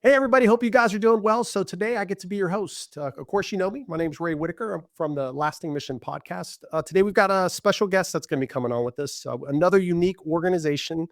Hey, everybody. Hope you guys are doing well. So today I get to be your host. Of course, you know me. My name is Ray Whitaker. I'm from the Lasting Mission podcast. Today we've got a special guest that's going to be coming on with us, another unique organization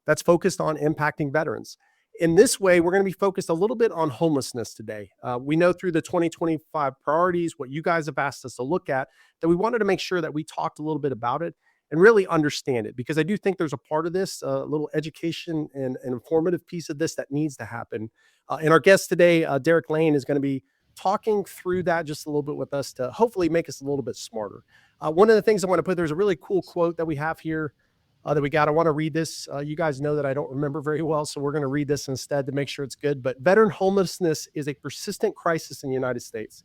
that's focused on impacting veterans. In this way, we're going to be focused a little bit on homelessness today. We know through the 2025 priorities, what you guys have asked us to look at, that we wanted to make sure that we talked a little bit about it and really understand it, because I do think there's a part of this, a little education and an informative piece of this that needs to happen. And our guest today, Derek Layne, is going to be talking through that just a little bit with us to hopefully make us a little bit smarter. One of the things I want to put, there's a really cool quote that we have here that we got. I want to read this. You guys know that I don't remember very well, so we're going to read this instead to make sure it's good. But veteran homelessness is a persistent crisis in the United States.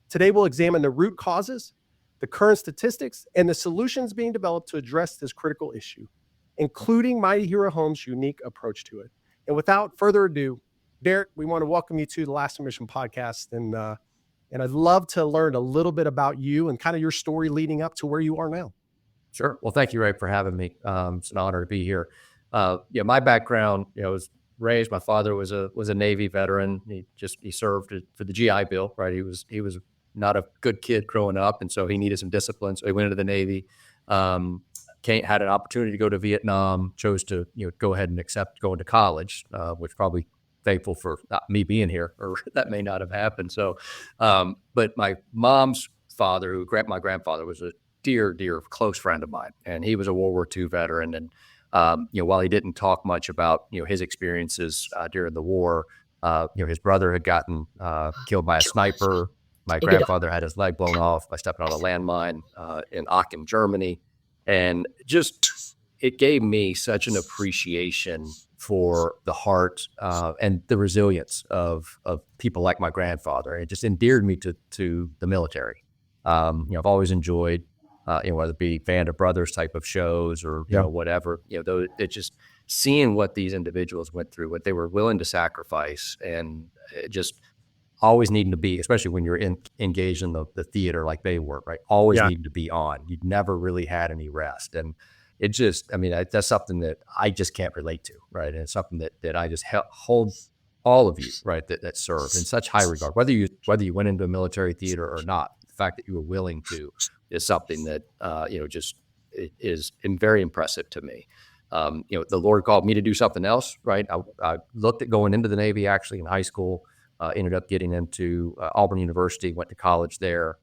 Today, we'll examine the root causes, the current statistics, and the solutions being developed to address this critical issue, including Mighty Hero Homes' unique approach to it. And without further ado, Derek, we want to welcome you to the Lasting Mission podcast. And I'd love to learn a little bit about you and kind of your story leading up to where you are now. Sure. Well, thank you, Ray, for having me. It's an honor to be here. My background, was raised. My father was a Navy veteran. He served for the GI Bill, right? He was not a good kid growing up, and so he needed some discipline. So he went into the Navy. Had an opportunity to go to Vietnam. Chose to go ahead and accept going to college, which probably thankful for not me being here, or that may not have happened. So, but my mom's father, my grandfather, was a dear close friend of mine, and he was a World War II veteran. And while he didn't talk much about his experiences during the war, his brother had gotten killed by a sniper. My grandfather had his leg blown off by stepping on a landmine in Aachen, Germany, and just it gave me such an appreciation for the heart and the resilience of people like my grandfather. It just endeared me to the military. I've always enjoyed whether it be Band of Brothers type of shows or whatever, though it's just seeing what these individuals went through, what they were willing to sacrifice, and just always needing to be, especially when you're engaged in the theater like they were, right? Always needing to be on. You'd never really had any rest. And it just, that's something that I just can't relate to, right? And it's something that I just hold all of you, right, that served in such high regard, whether you went into a military theater or not. The fact that you were willing to is something that, just is very impressive to me. The Lord called me to do something else, right? I looked at going into the Navy actually in high school, ended up getting into Auburn University, went to college there,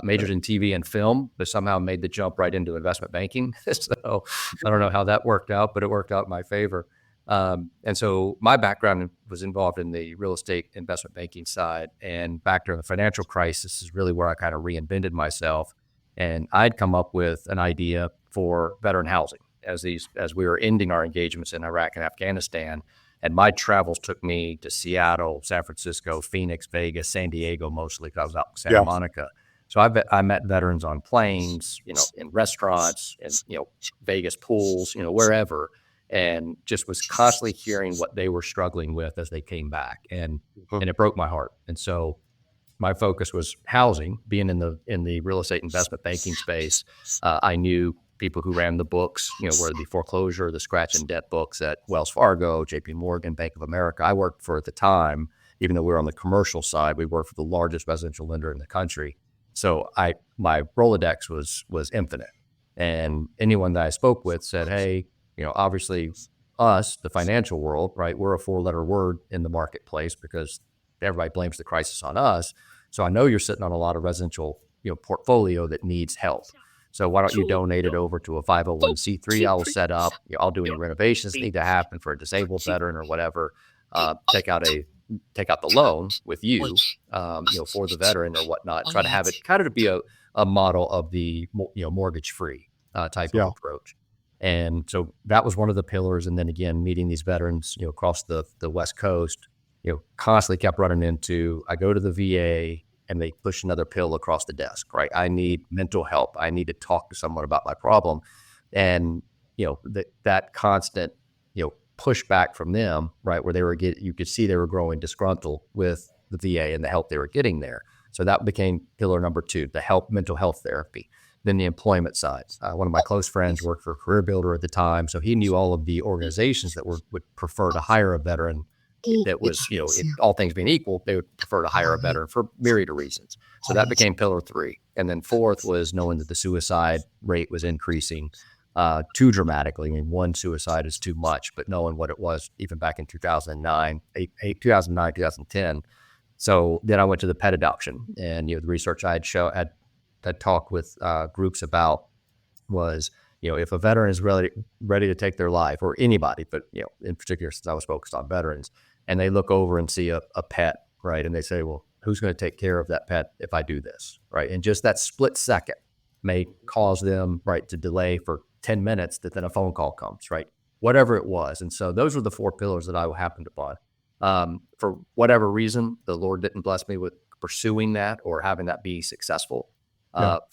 majored in TV and film, but somehow made the jump right into investment banking. So I don't know how that worked out, but it worked out in my favor. And so my background was involved in the real estate investment banking side, and back during the financial crisis is really where I kind of reinvented myself. And I'd come up with an idea for veteran housing as we were ending our engagements in Iraq and Afghanistan. And my travels took me to Seattle, San Francisco, Phoenix, Vegas, San Diego, mostly because I was out in Santa Monica. So I met veterans on planes, in restaurants, and Vegas pools, wherever, and just was constantly hearing what they were struggling with as they came back, and it broke my heart. And so my focus was housing. Being in the real estate investment banking space, I knew people who ran the books, were the foreclosure, the scratch and debt books at Wells Fargo, JP Morgan, Bank of America. I worked for, at the time, even though we were on the commercial side, we worked for the largest residential lender in the country. So my Rolodex was infinite. And anyone that I spoke with said, hey, obviously us, the financial world, right, we're a 4-letter word in the marketplace because everybody blames the crisis on us. So I know you're sitting on a lot of residential, portfolio that needs help. So why don't you donate it over to a 501c3 I'll set up? I'll do any renovations that need to happen for a disabled veteran or whatever. Take out the loan with you, for the veteran or whatnot. Try to have it kind of to be a model of the mortgage-free type of approach. And so that was one of the pillars. And then again, meeting these veterans, across the West Coast, constantly kept running into. I go to the VA. And they push another pill across the desk, right? I need mental help. I need to talk to someone about my problem. And, that constant, pushback from them, right? Where you could see they were growing disgruntled with the VA and the help they were getting there. So that became pillar number 2, the mental health therapy. Then the employment side. One of my close friends worked for Career Builder at the time. So he knew all of the organizations that would prefer to hire a veteran that was, all things being equal, they would prefer to hire a veteran for myriad of reasons. So that became pillar 3. And then 4th was knowing that the suicide rate was increasing too dramatically. I mean, one suicide is too much, but knowing what it was even back in 2009, 2010. So then I went to the pet adoption, and the research I had talked with groups about was, if a veteran is ready to take their life, or anybody, but in particular, since I was focused on veterans, and they look over and see a pet, right, and they say, well, who's going to take care of that pet if I do this, right? And just that split second may cause them, right, to delay for 10 minutes, that then a phone call comes, right? Whatever it was. And so those were the 4 pillars that I happened upon. For whatever reason, the Lord didn't bless me with pursuing that or having that be successful.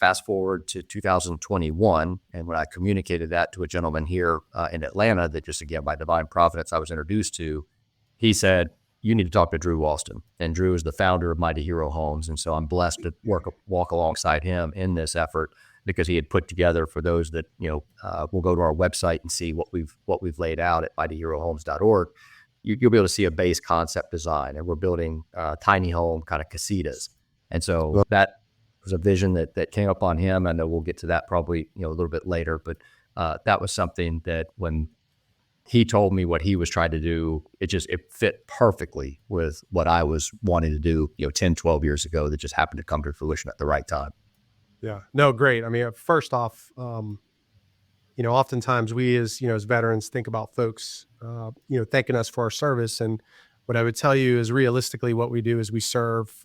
Fast forward to 2021, and when I communicated that to a gentleman here in Atlanta that just, again, by divine providence, I was introduced to, he said, you need to talk to Drew Walston. And Drew is the founder of Mighty Hero Homes. And so I'm blessed to walk alongside him in this effort, because he had put together, for those that, will go to our website and see what we've laid out at mightyherohomes.org. You'll be able to see a base concept design, and we're building tiny home kind of casitas. And so that was a vision that came up on him. I know we'll get to that probably, a little bit later, but that was something that when he told me what he was trying to do, it fit perfectly with what I was wanting to do, 10, 12 years ago, that just happened to come to fruition at the right time. Yeah, no, great. I mean, first off, oftentimes we as veterans think about folks, thanking us for our service. And what I would tell you is, realistically, what we do is we serve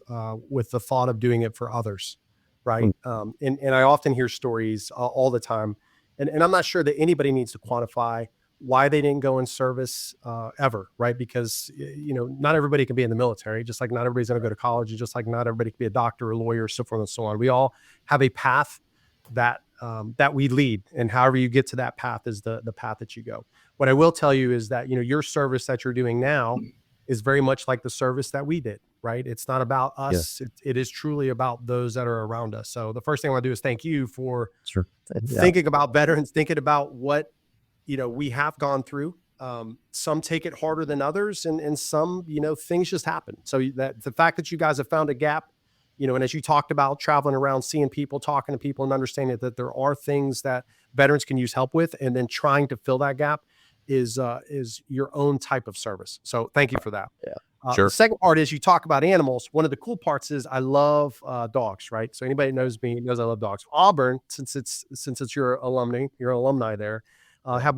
with the thought of doing it for others. Right. And I often hear stories all the time, and I'm not sure that anybody needs to quantify why they didn't go in service ever. Right. Because, not everybody can be in the military, just like not everybody's going to go to college, just like not everybody can be a doctor or lawyer, so forth and so on. We all have a path that we lead, and however you get to that path is the path that you go. What I will tell you is that, your service that you're doing now is very much like the service that we did, right? It's not about us. Yeah. It is truly about those that are around us. So the first thing I want to do is thank you for thinking about veterans, thinking about what, we have gone through. Some take it harder than others, and some, things just happen. So that the fact that you guys have found a gap, and as you talked about traveling around, seeing people, talking to people, and understanding that there are things that veterans can use help with, and then trying to fill that gap is your own type of service. So thank you for that. Yeah, sure. The second part is, you talk about animals. One of the cool parts is I love dogs, right? So anybody that knows me knows I love dogs. Auburn, since it's your alumni there, has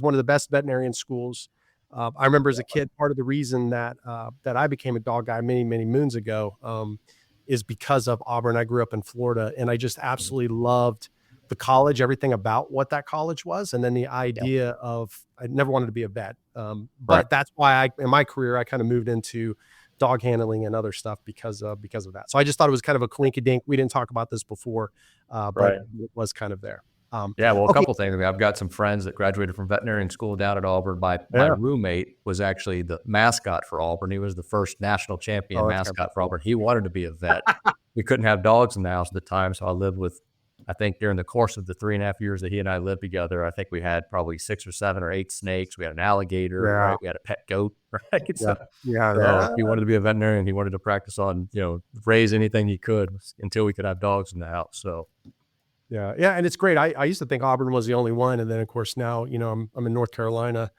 one of the best veterinarian schools. I remember as a kid, part of the reason that I became a dog guy many, many moons ago is because of Auburn. I grew up in Florida, and I just absolutely loved the college, everything about what that college was. And then the idea of, I never wanted to be a vet. But that's why in my career, I kind of moved into dog handling and other stuff because of that. So I just thought it was kind of a coinkydink. We didn't talk about this before, but it was kind of there. A couple things. I mean, I've got some friends that graduated from veterinarian school down at Auburn. My roommate was actually the mascot for Auburn. He was the first national champion mascot for Auburn. He wanted to be a vet. We couldn't have dogs in the house at the time, so I lived with, I think during the course of the 3.5 years that he and I lived together, I think we had probably 6 or 7 or 8 snakes. We had an alligator. Right? We had a pet goat. Right? So he wanted to be a veterinarian. He wanted to practice on, raise anything he could until we could have dogs in the house. So. Yeah. And it's great. I used to think Auburn was the only one. And then, of course, now, I'm in North Carolina.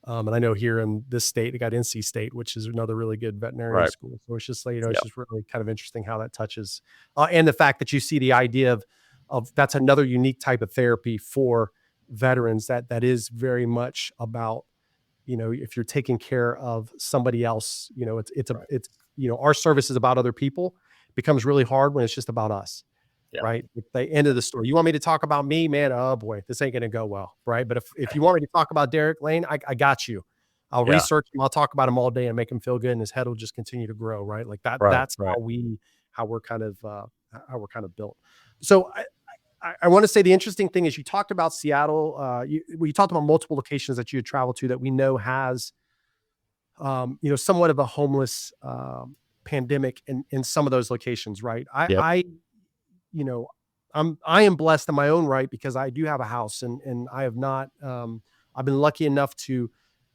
And I know here in this state, they got NC State, which is another really good veterinarian school. So it's just like, it's just really kind of interesting how that touches. And the fact that you see the idea of that's another unique type of therapy for veterans that is very much about, if you're taking care of somebody else, it's our service is about other people. It becomes really hard when it's just about us. Yeah. Right. At the end of the story, you want me to talk about me, man? Oh boy, this ain't going to go well. Right. But if you want me to talk about Derek Layne, I got you. I'll research him. I'll talk about him all day and make him feel good, and his head will just continue to grow. Right. Like that. That's how we're kind of built. So I want to say the interesting thing is, you talked about Seattle. You talked about multiple locations that you had traveled to that we know has, somewhat of a homeless pandemic in some of those locations. Right. I am blessed in my own right, because I do have a house, and I have not, I've been lucky enough to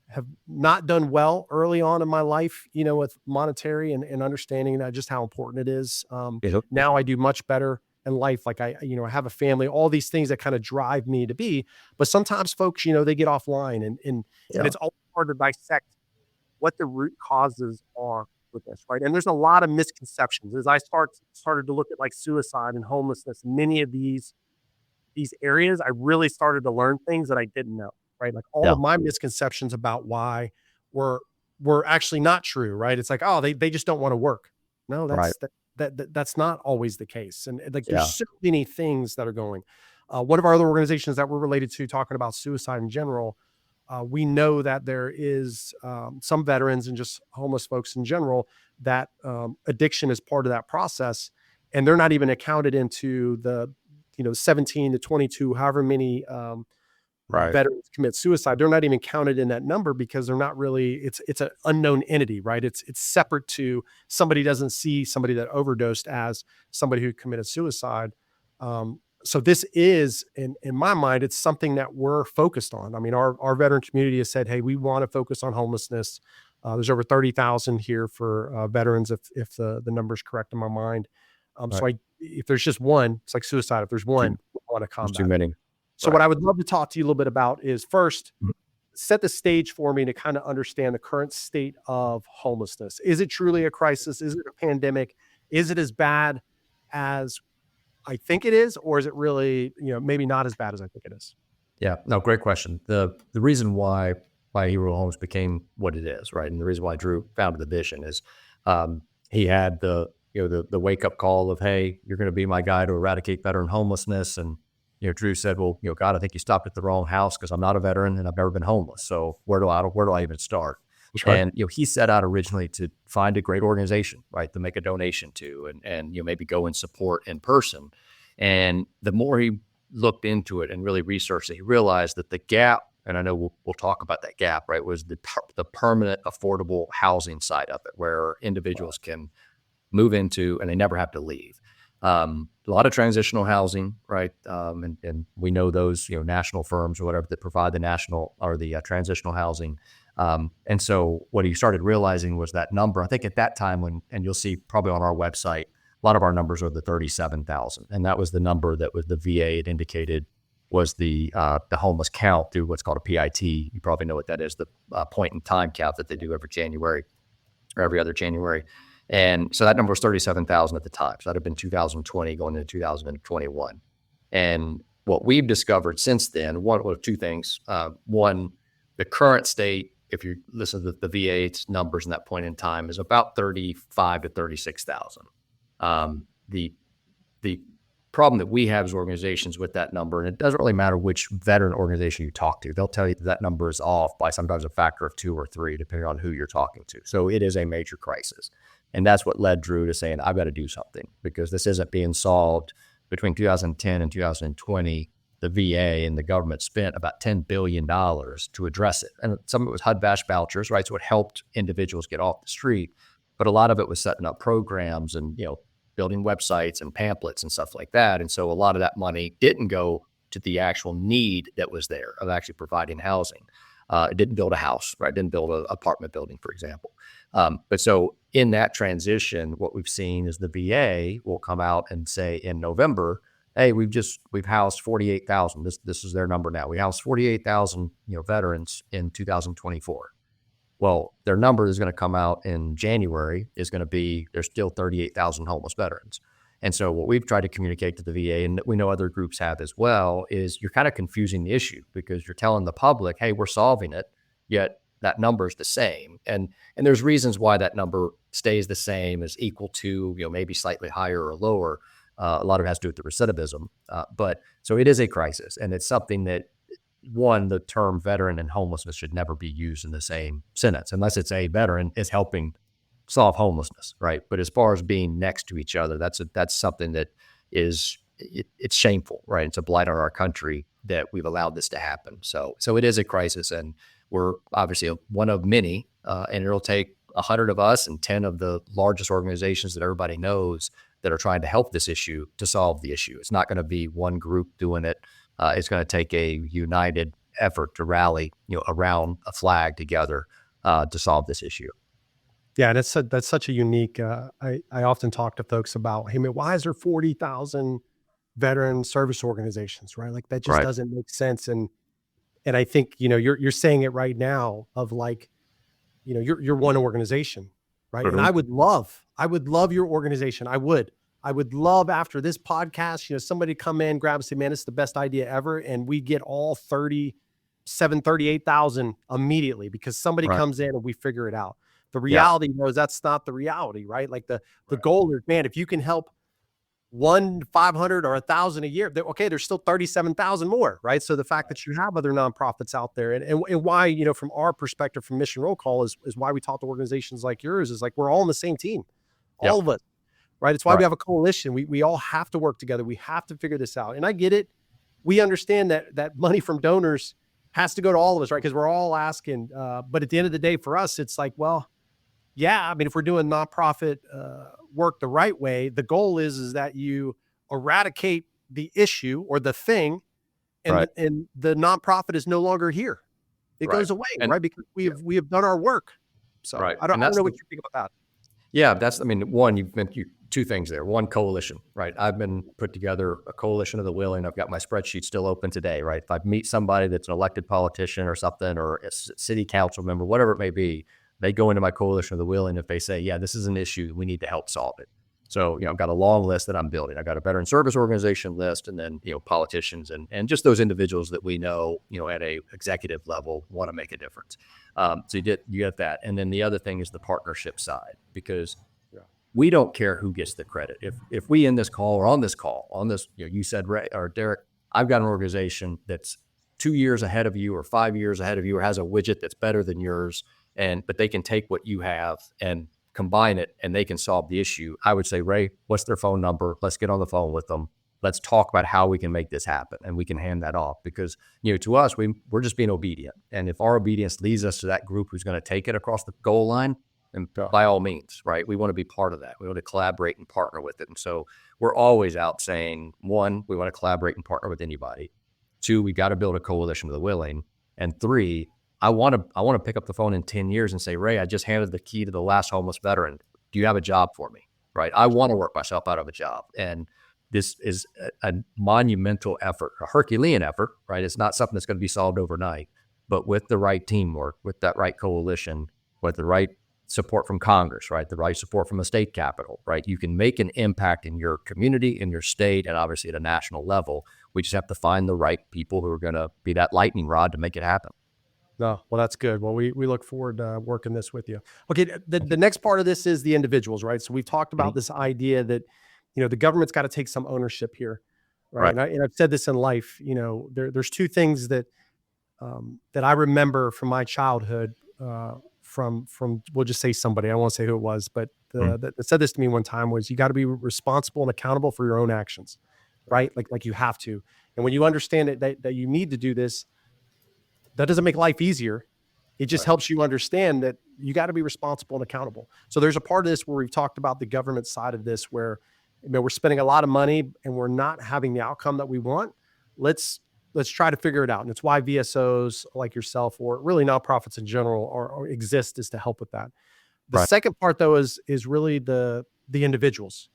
have not done well early on in my life, with monetary and understanding that just how important it is. Yep. Now I do much better in life. Like I have a family, all these things that kind of drive me to be, but sometimes folks, they get offline and Yeah. it's all hard to dissect what the root causes are with this, right? And there's a lot of misconceptions as I started to look at like suicide and homelessness, many of these areas, I really started to learn things that I didn't know, right? Like all Yeah. of my misconceptions about why were were actually not true, right? It's like, oh, they just don't want to work. No, Right. that's not always the case. And like there's Yeah. so many things that are going. One of our other organizations that we're related to, talking about suicide in general, we know that there is some veterans and just homeless folks in general that addiction is part of that process, and they're not even accounted into the 17 to 22, however many Right. veterans commit suicide. They're not even counted in that number because they're not really. It's an unknown entity, right? It's separate to somebody doesn't see somebody that overdosed as somebody who committed suicide. So this is, in my mind, it's something that we're focused on. I mean, our veteran community has said, hey, we want to focus on homelessness. There's over 30,000 here for veterans, if the number's correct in my mind. Right. If there's just one, it's like suicide. If there's one, we want to There's too combat it. many. So what Right. I would love to talk to you a little bit about is first, Mhm. set the stage for me to kind of understand the current state of homelessness. Is it truly a crisis? Is it a pandemic? Is it as bad as I think it is, or is it really, maybe not as bad as I think it is? Yeah. No, great question. The reason why Hero Homes became what it is, right? And the reason why Drew founded the vision is he had the wake up call of, hey, you're going to be my guy to eradicate veteran homelessness. And Drew said, well, God, I think you stopped at the wrong house because I'm not a veteran and I've never been homeless. So where do I even start? That's right. And he set out originally to find a great organization, right, to make a donation to, and maybe go and support in person. And the more he looked into it and really researched it, he realized that the gap, and I know we'll talk about that gap, right, was the permanent affordable housing side of it, where individuals can move into and they never have to leave. A lot of transitional housing, right? And we know those, national firms or whatever that provide the national or the transitional housing. And so what he started realizing was that number, I think at that time and you'll see probably on our website, a lot of our numbers are the 37,000. And that was the number that was the VA had indicated was the homeless count through what's called a PIT. You probably know what that is, the point in time count that they do every January or every other January. And so that number was 37,000 at the time. So that had been 2020 going into 2021. And what we've discovered since then, one of two things. One, the current state, if you listen to the VA's numbers in that point in time, is about 35 to 36,000. The problem that we have as organizations with that number, and it doesn't really matter which veteran organization you talk to, they'll tell you that number is off by sometimes a factor of 2 or 3, depending on who you're talking to. So it is a major crisis. And that's what led Drew to saying, I've got to do something because this isn't being solved. Between 2010 and 2020, the VA and the government spent about $10 billion to address it. And some of it was HUD-VASH vouchers, right? So it helped individuals get off the street. But a lot of it was setting up programs and, building websites and pamphlets and stuff like that. And so a lot of that money didn't go to the actual need that was there of actually providing housing. It didn't build a house, right? It didn't build an apartment building, for example. But so in that transition, what we've seen is the VA will come out and say in November, hey, we've housed 48,000. This is their number now. We housed 48,000, veterans in 2024. Well, their number is going to come out in January is going to be, there's still 38,000 homeless veterans. And so what we've tried to communicate to the VA, and we know other groups have as well, is you're kind of confusing the issue because you're telling the public, hey, we're solving it, yet that number is the same. And there's reasons why that number stays the same, is equal to, maybe slightly higher or lower. A lot of it has to do with the recidivism. But so it is a crisis, and it's something that, one, the term veteran and homelessness should never be used in the same sentence, unless it's a veteran is helping solve homelessness, right? But as far as being next to each other, that's something that is it's shameful, right? It's a blight on our country that we've allowed this to happen. So it is a crisis, and we're obviously one of many, and it'll take 100 of us and 10 of the largest organizations that everybody knows that are trying to help this issue to solve the issue. It's not going to be one group doing it. It's going to take a united effort to rally, around a flag together to solve this issue. Yeah, and that's such a unique. I often talk to folks about, hey man, why is there 40,000 veteran service organizations, right? Like that just Right. doesn't make sense. And I think you're saying it right now of like, you're one organization, right? And Mhm. I would love your organization. I would love after this podcast, somebody come in, grab and say, man, it's the best idea ever. And we get all 38,000 immediately because somebody Right. comes in and we figure it out. The Yeah. reality was that's not the reality, right? Like the Right. goal is, man, if you can help 500 or 1,000 a year, okay, there's still 37,000 more, right? So the fact that you have other nonprofits out there and why, from our perspective from Mission Roll Call is why we talk to organizations like yours is like, we're all on the same team, all Yep. of us, right? It's why we Right. have a coalition. We all have to work together. We have to figure this out. And I get it. We understand that money from donors has to go to all of us, right? Because we're all asking. But at the end of the day, for us, it's like, well, yeah, I mean, if we're doing nonprofit work the right way, the goal is that you eradicate the issue or the thing, and Right. the nonprofit is no longer here. It Right. goes away, And right? Because we yeah, have done our work. So right. I And don't that's know the what you think about that. Yeah, I mean, one, you've meant two things there. One, coalition, right? I've been put together a coalition of the willing. I've got my spreadsheet still open today, right? If I meet somebody that's an elected politician or something, or a city council member, whatever it may be, they go into my coalition of the willing if they say, yeah, this is an issue, we need to help solve it. So, I've got a long list that I'm building. I've got a veteran service organization list, and then, politicians and just those individuals that we know, at a executive level want to make a difference. So you get that. And then the other thing is the partnership side, because Yeah. we don't care who gets the credit. If we in this call or on this you said, Ray or Derek, I've got an organization that's 2 years ahead of you or 5 years ahead of you or has a widget that's better than yours, but they can take what you have and combine it and they can solve the issue. I would say, Ray, what's their phone number? Let's get on the phone with them. Let's talk about how we can make this happen, and we can hand that off because, to us, we're just being obedient. And if our obedience leads us to that group who's going to take it across the goal line, and Yeah. by all means, right, we want to be part of that. We want to collaborate and partner with it. And so we're always out saying, one, we want to collaborate and partner with anybody. Two, we got to build a coalition of the willing. And three, I want to pick up the phone in 10 years and say, Ray, I just handed the key to the last homeless veteran. Do you have a job for me? Right. I want to work myself out of a job. And this is a monumental effort, a Herculean effort, right? It's not something that's going to be solved overnight, but with the right teamwork, with that right coalition, with the right support from Congress, right? The right support from a state capital, right? You can make an impact in your community, in your state, and obviously at a national level. We just have to find the right people who are going to be that lightning rod to make it happen. No, well, that's good. Well, we look forward to working this with you. Okay, the next part of this is the individuals, right? So we've talked about this idea that the government's got to take some ownership here, right? Right. And I've said this in life. There's two things that I remember from my childhood. From we'll just say somebody. I won't say who it was, but that said this to me one time was you got to be responsible and accountable for your own actions, right? Like you have to. And when you understand it that you need to do this, that doesn't make life easier. It just helps you understand that you got to be responsible and accountable. So there's a part of this where we've talked about the government side of this, where we're spending a lot of money and we're not having the outcome that we want. Let's try to figure it out. And it's why VSOs like yourself, or really nonprofits in general, or exist, is to help with that. The Right. second part though is really the individuals,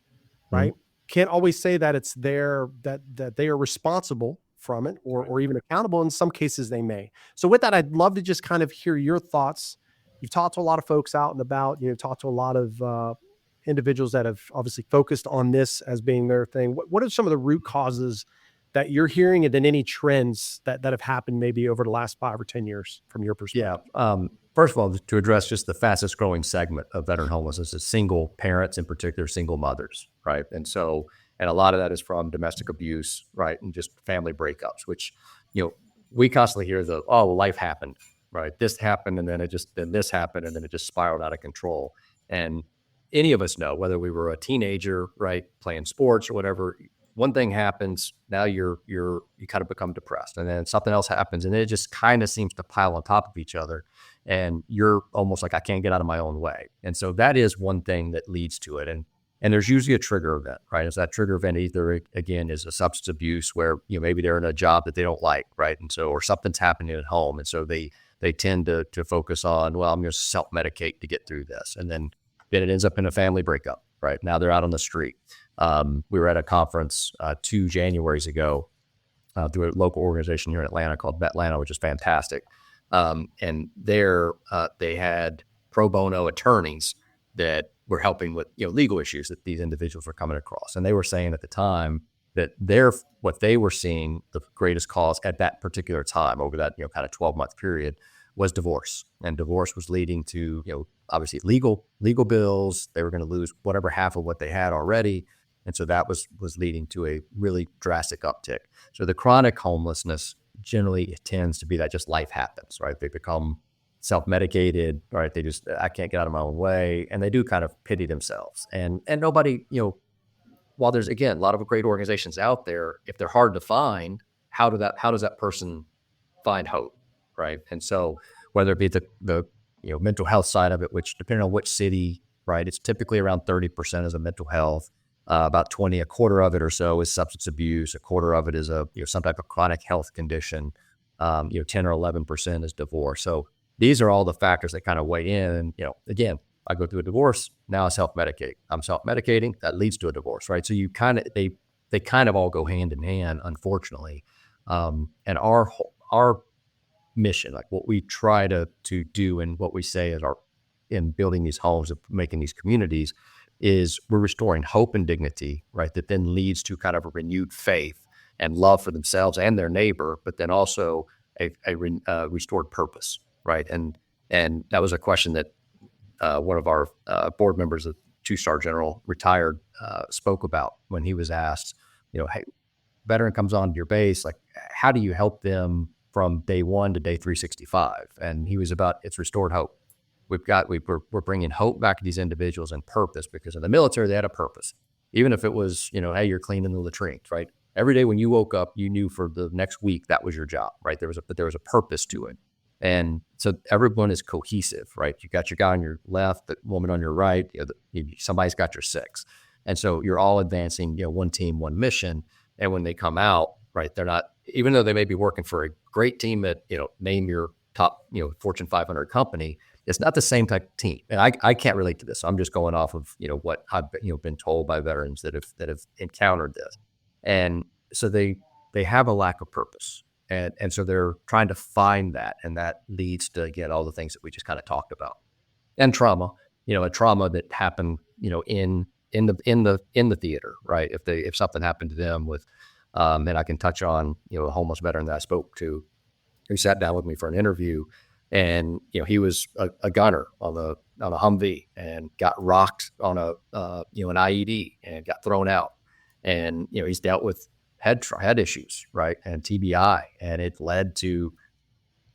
right? Mhm. Can't always say that it's that they are responsible from it or even accountable. In some cases they may. So with that, I'd love to just kind of hear your thoughts. You've talked to a lot of folks out and about, talked to a lot of individuals that have obviously focused on this as being their thing. What are some of the root causes that you're hearing, and then any trends that have happened maybe over the last 5 or 10 years from your perspective? Yeah. First of all, to address just the fastest growing segment of veteran homelessness is single parents, in particular, single mothers, right? And a lot of that is from domestic abuse, right? And just family breakups, which, we constantly hear life happened, right? This happened, and then this happened, and then it just spiraled out of control. And any of us know, whether we were a teenager, right, playing sports or whatever, one thing happens, now you kind of become depressed, and then something else happens, and it just kind of seems to pile on top of each other, and you're almost like, I can't get out of my own way. And so that is one thing that leads to it. And And there's usually a trigger event, right? It's that trigger event either, again, is a substance abuse where, maybe they're in a job that they don't like, right? And so, or something's happening at home. And so they tend to focus on, well, I'm going to self-medicate to get through this. And then it ends up in a family breakup, right? Now they're out on the street. We were at a conference 2 Januaries ago through a local organization here in Atlanta called Atlanta, which is fantastic. And there they had pro bono attorneys that were helping with legal issues that these individuals were coming across. And they were saying at the time that what they were seeing the greatest cause at that particular time over that kind of 12-month period was divorce. And divorce was leading to obviously legal bills. They were going to lose whatever half of what they had already. And so that was leading to a really drastic uptick. So the chronic homelessness generally tends to be that just life happens, right? They become self-medicated, right? I can't get out of my own way. And they do kind of pity themselves. And nobody, while there's, again, a lot of great organizations out there, if they're hard to find, how does that person find hope, right? And so whether it be the mental health side of it, which depending on which city, right, it's typically around 30% is a mental health. About 20, a quarter of it or so is substance abuse. A quarter of it is some type of chronic health condition. 10 or 11% is divorce. So these are all the factors that kind of weigh in. And, again, I go through a divorce. Now I self-medicate. I'm self-medicating. That leads to a divorce, right? So they kind of all go hand in hand, unfortunately. And our mission, like what we try to do and what we say is in building these homes and making these communities, is we're restoring hope and dignity, right? That then leads to kind of a renewed faith and love for themselves and their neighbor, but then also a restored purpose, right? And that was a question that one of our board members, a 2-star general, retired, spoke about when he was asked, hey, veteran comes onto your base, like how do you help them from day 1 to day 365? And he was about, it's restored hope. We're bringing hope back to these individuals and purpose, because in the military, they had a purpose. Even if it was, hey, you're cleaning the latrines, right? Every day when you woke up, you knew for the next week, that was your job, right? There was a purpose to it. And so everyone is cohesive, right? You got your guy on your left, the woman on your right, somebody's got your 6. And so you're all advancing, one team, one mission. And when they come out, right, they're not, even though they may be working for a great team at, name your top, Fortune 500 company, it's not the same type of team. And I can't relate to this. So I'm just going off of, what I've been told by veterans that have encountered this. And so they have a lack of purpose. And so they're trying to find that. And that leads to, again, all the things that we just kind of talked about. And trauma, a trauma that happened, in the theater, right? If something happened to them with, and I can touch on, a homeless veteran that I spoke to, who sat down with me for an interview. And, he was a gunner on a Humvee and got rocked on an IED and got thrown out. And, he's dealt with head issues, right? And TBI. And it led to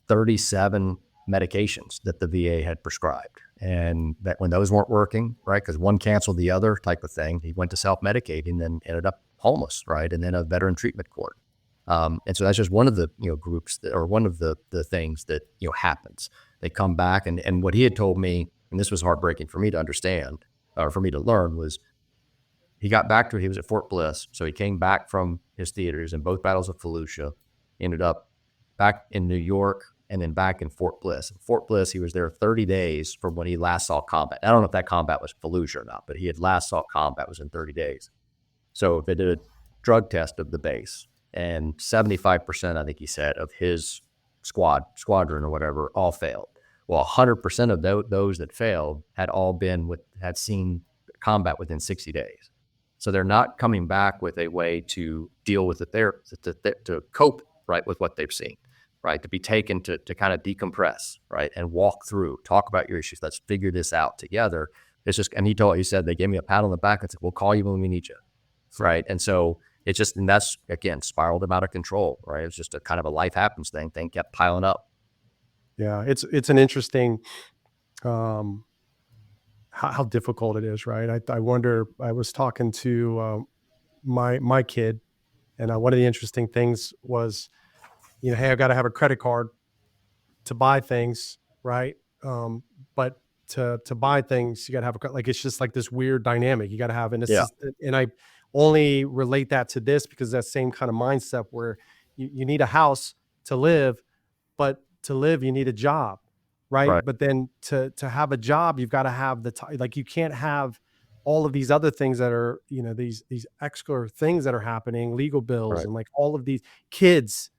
37 medications that the VA had prescribed. And that when those weren't working, right, because one canceled the other type of thing, he went to self-medicate and then ended up homeless, right? And then a veteran treatment court. And so that's just one of the groups or one of the things that happens. They come back, and what he had told me, and this was heartbreaking for me to understand or for me to learn, was he got back to he was at Fort Bliss, so he came back from his theaters in both battles of Fallujah, ended up back in New York, and then back in Fort Bliss. In Fort Bliss, he was there 30 days from when he last saw combat. I don't know if that combat was Fallujah or not, but he had last saw combat was in 30 days. So they did a drug test of the base. And 75%, I think he said, of his squadron or whatever, all failed. Well, 100% of those that failed had seen combat within 60 days. So they're not coming back with a way to deal with it there, to cope, right, with what they've seen, right, to be taken to kind of decompress, right, and walk through, talk about your issues. Let's figure this out together. It's just, and he said, they gave me a pat on the back and said, we'll call you when we need you, right? And so it's just, and that's, again, spiraled them out of control, right? It's just a kind of a life happens thing kept piling up. Yeah, it's an interesting, how difficult it is, right? I wonder, I was talking to my kid, and one of the interesting things was, hey, I've got to have a credit card to buy things, right? But to buy things, you got to have like, it's just like this weird dynamic you got to have. And this Yeah. is, and I only relate that to this because that same kind of mindset where you need a house to live, but to live, you need a job. Right. Right. But then to have a job, you've got to have like, you can't have all of these other things that are, these extra things that are happening, legal bills Right. and like all of these kids.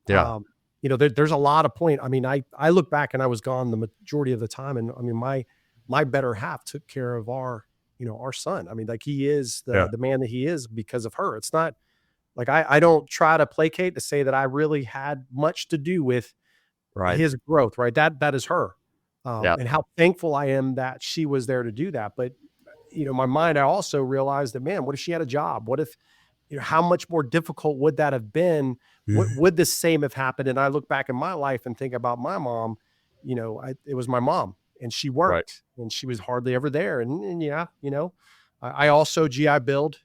Yeah. There's a lot of point. I mean, I look back and I was gone the majority of the time. And I mean, my better half took care of our son. I mean, like he is Yeah. the man that he is because of her. It's not like, I don't try to placate to say that I really had much to do with Right. his growth, right? That is her. Yeah. And how thankful I am that she was there to do that. But, my mind, I also realized that, man, what if she had a job? What if, how much more difficult would that have been? What would the same have happened? And I look back in my life and think about my mom, it was my mom and she worked and she was hardly ever there. And yeah, I also GI Billed.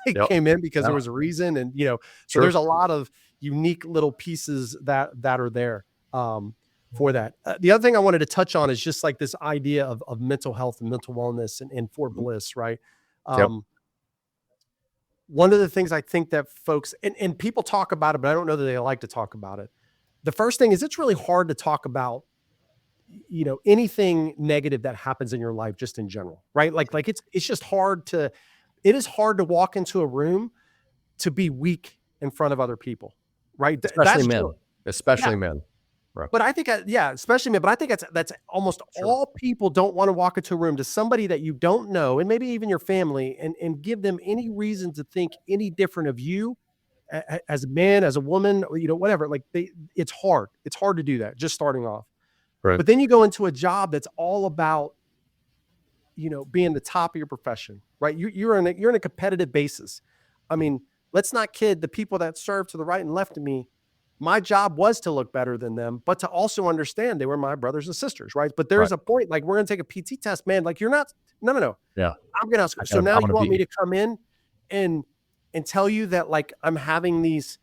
It Yep. came in because Yeah. there was a reason. And, so Sure. there's a lot of unique little pieces that are there for that. The other thing I wanted to touch on is just like this idea of mental health and mental wellness and for bliss, right? Yep. One of the things I think that folks, and people talk about it, but I don't know that they like to talk about it. The first thing is it's really hard to talk about, anything negative that happens in your life, just in general, right? Like it's just it is hard to walk into a room to be weak in front of other people, right? Especially That's men. true. Especially Yeah. men. Right. But I think, especially me, but I think that's almost all people don't want to walk into a room to somebody that you don't know, and maybe even your family, and give them any reason to think any different of you as a man, as a woman, or, whatever. Like it's hard. It's hard to do that just starting off. Right. But then you go into a job that's all about, being the top of your profession, right? You're in a competitive basis. I mean, let's not kid the people that serve to the right and left of me. My job was to look better than them, but to also understand they were my brothers and sisters, right? But there's a point, like, we're going to take a PT test, man. Like, you're not, no. Yeah. I'm going to ask. So now you want me to come in and tell you that, like, I'm having these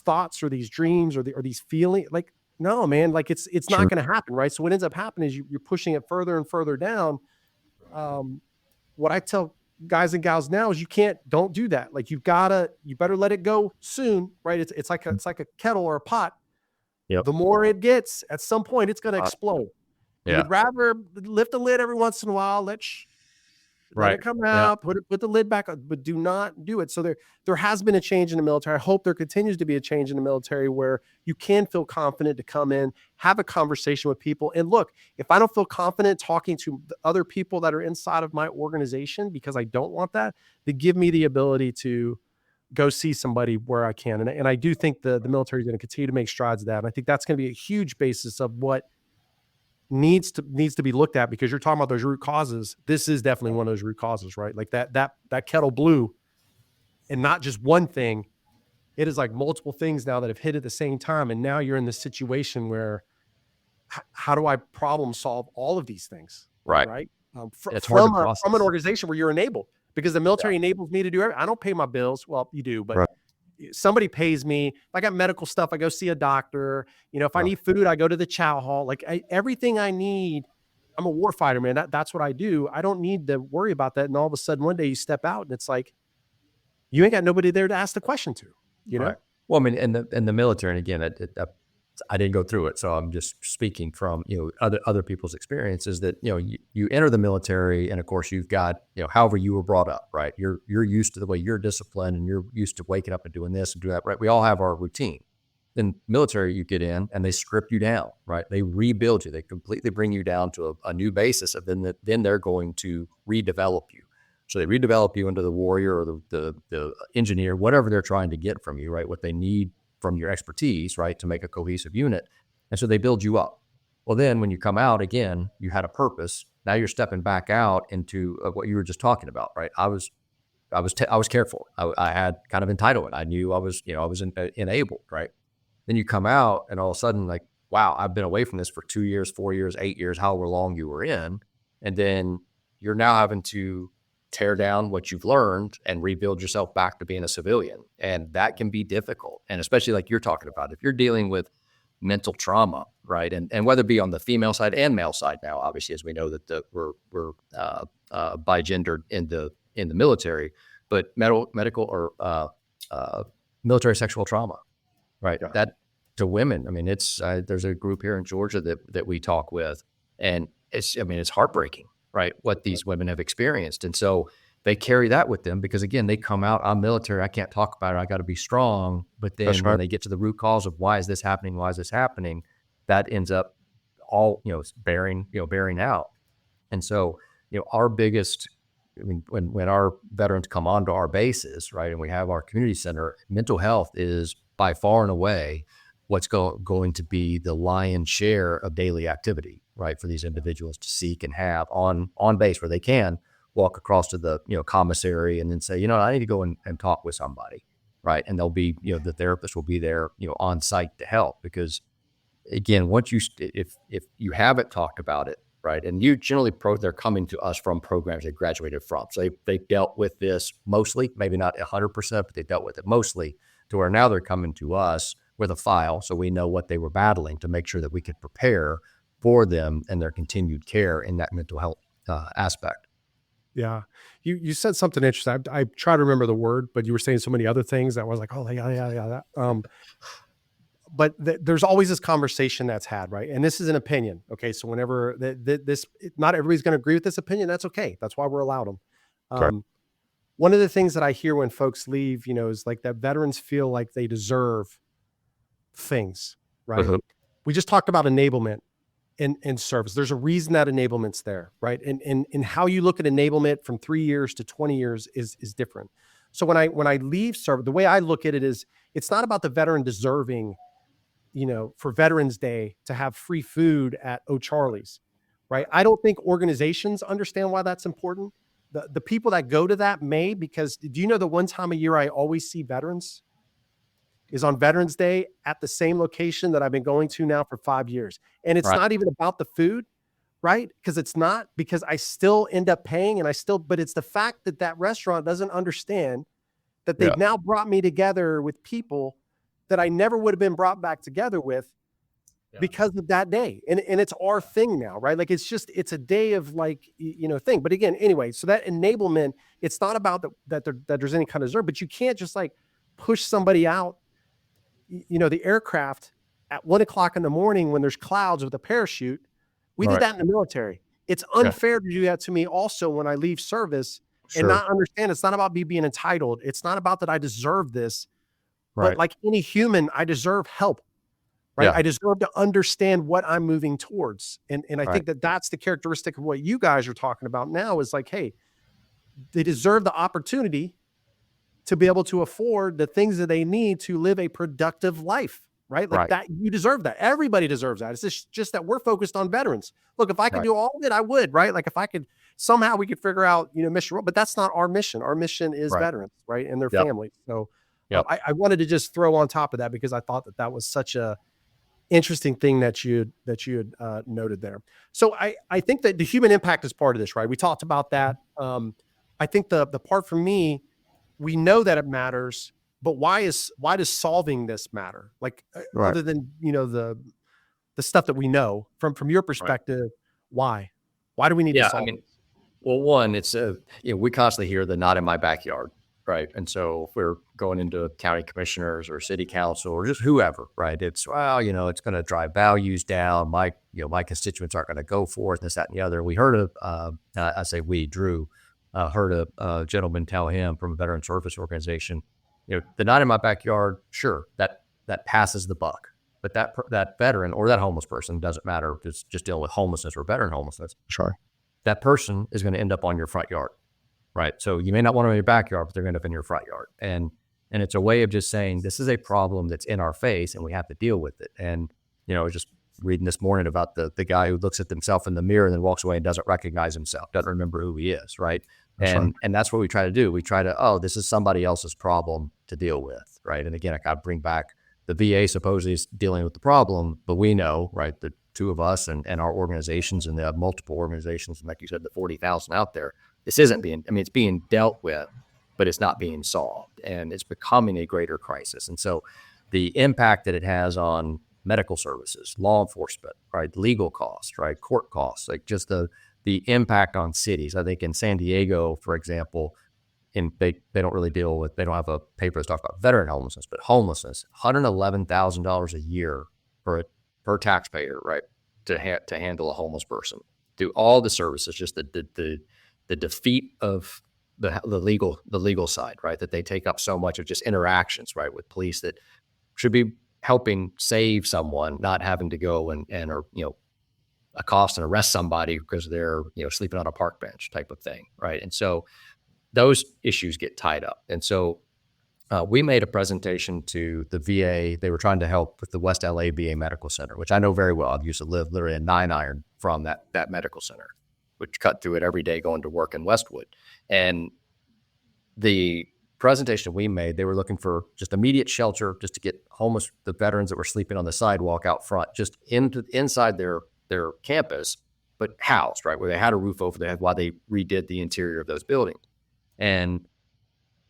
thoughts or these dreams or these feelings? Like, no, man, like it's not going to happen, right? So what ends up happening is you're pushing it further and further down. What I tell guys and gals now is don't do that. Like you better let it go soon, right? It's like a kettle or a pot. Yep. The more it gets, at some point, it's going to explode. Yeah. You'd rather lift the lid every once in a while, let it come out, put the lid back on, but do not do it. So there has been a change in the military. I hope there continues to be a change in the military where you can feel confident to come in, have a conversation with people. And look, if I don't feel confident talking to the other people that are inside of my organization because I don't want that, they give me the ability to go see somebody where I can. And I do think the military is going to continue to make strides in that. And I think that's going to be a huge basis of what needs to be looked at, because you're talking about those root causes. This is definitely one of those root causes, right? Like that kettle blew, and not just one thing. It is like multiple things now that have hit at the same time. And now you're in this situation where how do I problem solve all of these things? Right. Right. It's hard to process. From an organization where you're enabled, because the military enables me to do everything. I don't pay my bills. Well, you do, but somebody pays me. If I got medical stuff, I go see a doctor. If I need food, I go to the chow hall. Like everything I need, I'm a war fighter, man. That's what I do. I don't need to worry about that. And all of a sudden one day you step out and it's like, you ain't got nobody there to ask the question to, Right. Well, I mean, in the military, and again, I didn't go through it, so I'm just speaking from other people's experiences. That you enter the military, and of course you've got however you were brought up, right? You're used to the way you're disciplined, and you're used to waking up and doing this and do that, right? We all have our routine. Then military, you get in and they strip you down, right? They rebuild you. They completely bring you down to a new basis, and then they're going to redevelop you. So they redevelop you into the warrior or the engineer, whatever they're trying to get from you, right? What they need from your expertise, right, to make a cohesive unit. And so they build you up. Well, then when you come out again, you had a purpose. Now you're stepping back out into what you were just talking about, right? I was careful. I had kind of entitlement. I knew I was enabled, right? Then you come out and all of a sudden, like, wow, I've been away from this for 2 years, 4 years, 8 years, however long you were in. And then you're now having to tear down what you've learned and rebuild yourself back to being a civilian. And that can be difficult. And especially like you're talking about, if you're dealing with mental trauma, right? And whether it be on the female side and male side now, obviously, as we know that we're bigendered in the military, but medical or military sexual trauma, right? Yeah. That to women, I mean, it's there's a group here in Georgia that we talk with, and it's heartbreaking, right? What these women have experienced, and so they carry that with them because again, they come out, I'm military, I can't talk about it, I got to be strong. But then That's right. when they get to the root cause of why is this happening, that ends up all bearing out. And so our biggest, I mean, when our veterans come onto our bases, right, and we have our community center, mental health is by far and away what's going to be the lion's share of daily activity, right, for these individuals to seek and have on base where they can walk across to the commissary and then say, I need to go and talk with somebody, right? And they'll be, the therapist will be there, on site to help because, again, once if you haven't talked about it, right, and you generally they're coming to us from programs they graduated from, so they dealt with this mostly, maybe not 100%, but they dealt with it mostly to where now they're coming to us with a file, so we know what they were battling to make sure that we could prepare for them and their continued care in that mental health aspect. Yeah. You said something interesting. I try to remember the word, but you were saying so many other things that I was like, oh yeah. But there's always this conversation that's had, right? And this is an opinion. Okay. So whenever not everybody's going to agree with this opinion. That's okay. That's why we're allowed them. Correct. One of the things that I hear when folks leave, is like that veterans feel like they deserve things, right? We just talked about enablement in service. There's a reason that enablement's there, right? And how you look at enablement from 3 years to 20 years is different. So when I leave service, the way I look at it is it's not about the veteran deserving, for Veterans Day to have free food at O'Charlie's, right? I don't think organizations understand why that's important. The people that go to that may, because do you know the one time a year I always see veterans is on Veterans Day at the same location that I've been going to now for 5 years. And it's not even about the food, right? Because I still end up paying but it's the fact that that restaurant doesn't understand that they've now brought me together with people that I never would have been brought back together with because of that day. And it's our thing now, right? Like, it's a day of thing. But again, anyway, so that enablement, it's not about that there's any kind of deserve, but you can't just push somebody out, the aircraft at 1:00 in the morning when there's clouds with a parachute. We did that in the military. It's unfair to do that to me also when I leave service and not understand. It's not about me being entitled. It's not about that I deserve this, but like any human, I deserve help, right? I deserve to understand what I'm moving towards. And I think that that's the characteristic of what you guys are talking about now is like, hey, they deserve the opportunity to be able to afford the things that they need to live a productive life, right? Like that, you deserve that. Everybody deserves that. It's just that we're focused on veterans. Look, if I could do all of it, I would, right? Like if I could, somehow we could figure out, mission, but that's not our mission. Our mission is veterans, right? And their families. So I wanted to just throw on top of that because I thought that was such a interesting thing that you had noted there. So I think that the human impact is part of this, right? We talked about that. I think the part for me, we know that it matters, but why does solving this matter? Like other than, the stuff that we know from your perspective, why do we need to solve it? Well, one, it's we constantly hear the not in my backyard, right? And so if we're going into county commissioners or city council or just whoever, right? It's, it's going to drive values down. My constituents aren't going to go for it, this, that, and the other. We heard of, Drew, heard a gentleman tell him from a veteran service organization, the not in my backyard, sure, that passes the buck. But that veteran or that homeless person, doesn't matter, it's just dealing with homelessness or veteran homelessness. Sure. That person is going to end up on your front yard, right? So you may not want them in your backyard, but they're going to end up in your front yard. And it's a way of just saying, this is a problem that's in our face and we have to deal with it. And, just reading this morning about the guy who looks at himself in the mirror and then walks away and doesn't recognize himself, doesn't remember who he is, right? And that's what we try to do. We try to, this is somebody else's problem to deal with, right? And again, I got to bring back the VA supposedly is dealing with the problem, but we know, right, the two of us and our organizations and the multiple organizations, and like you said, the 40,000 out there, this isn't it's being dealt with, but it's not being solved. And it's becoming a greater crisis. And so the impact that it has on medical services, law enforcement, right? Legal costs, right? Court costs, like just the impact on cities. I think in San Diego, for example, they don't really they don't have a paper that's talking about veteran homelessness, but homelessness, $111,000 a year per taxpayer, right? To handle a homeless person, do all the services, just the defeat of the legal side, right? That they take up so much of just interactions, right, with police that should be helping save someone, not having to go and or accost and arrest somebody because they're sleeping on a park bench type of thing, right? And so those issues get tied up. And so we made a presentation to the VA. They were trying to help with the West LA VA Medical Center, which I know very well. I used to live literally a 9-iron from that medical center, which cut through it every day going to work in Westwood. And the presentation we made, they were looking for just immediate shelter, just to get the veterans that were sleeping on the sidewalk out front, just inside their campus, but housed, right, where they had a roof over their head while they redid the interior of those buildings. And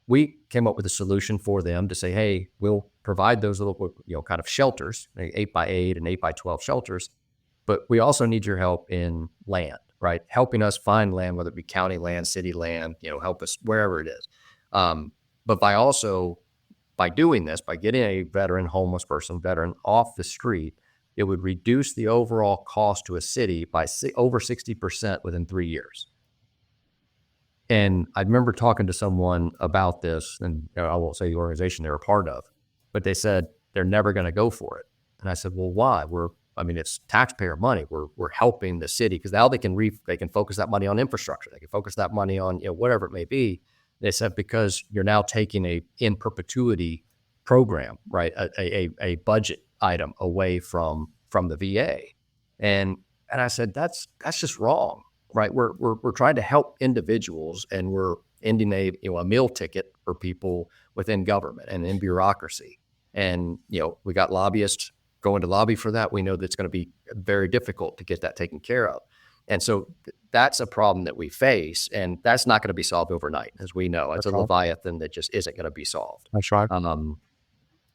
we came up with a solution for them to say, hey, we'll provide those little, kind of shelters, 8x8 and 8x12 shelters, but we also need your help in land, right? Helping us find land, whether it be county land, city land, help us wherever it is. But by doing this, by getting a veteran off the street, it would reduce the overall cost to a city by over 60% within 3 years. And I remember talking to someone about this, and I won't say the organization they were part of, but they said they're never going to go for it. And I said, well, why? It's taxpayer money. We're helping the city, because now they can focus that money on infrastructure. They can focus that money on whatever it may be. They said, because you're now taking a in perpetuity program, right? A budget item away from the VA. And I said, that's just wrong. Right, we're trying to help individuals, and we're ending a meal ticket for people within government and in bureaucracy. And we got lobbyists going to lobby for that. We know that it's going to be very difficult to get that taken care of. And so that's a problem that we face, and that's not going to be solved overnight, as we know. It's a leviathan that just isn't going to be solved. That's right.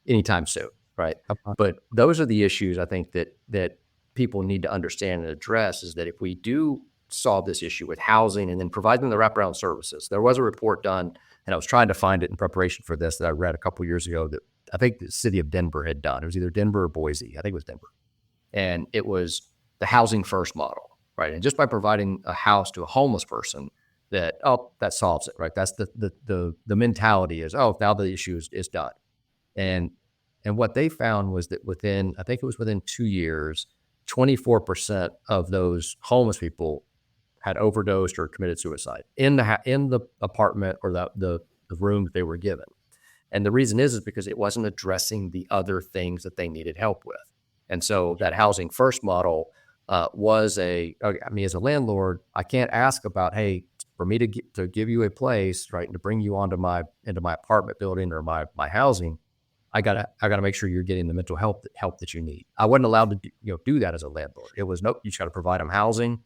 Anytime soon, right? But those are the issues I think that people need to understand and address, is that if we do solve this issue with housing and then provide them the wraparound services. There was a report done, and I was trying to find it in preparation for this, that I read a couple of years ago, that I think the city of Denver had done. It was either Denver or Boise. I think it was Denver. And it was the housing first model, right? And just by providing a house to a homeless person, that solves it, right? That's the mentality is, now the issue is done. And what they found was that within 2 years, 24% of those homeless people had overdosed or committed suicide in the apartment or the room that they were given. And the reason is because it wasn't addressing the other things that they needed help with. And so that housing first model as a landlord, I can't ask about, hey, for me to give you a place, right, and to bring you into my apartment building or my housing, I gotta make sure you're getting the mental help that you need. I wasn't allowed to do that as a landlord. It was, nope, you just got to provide them housing.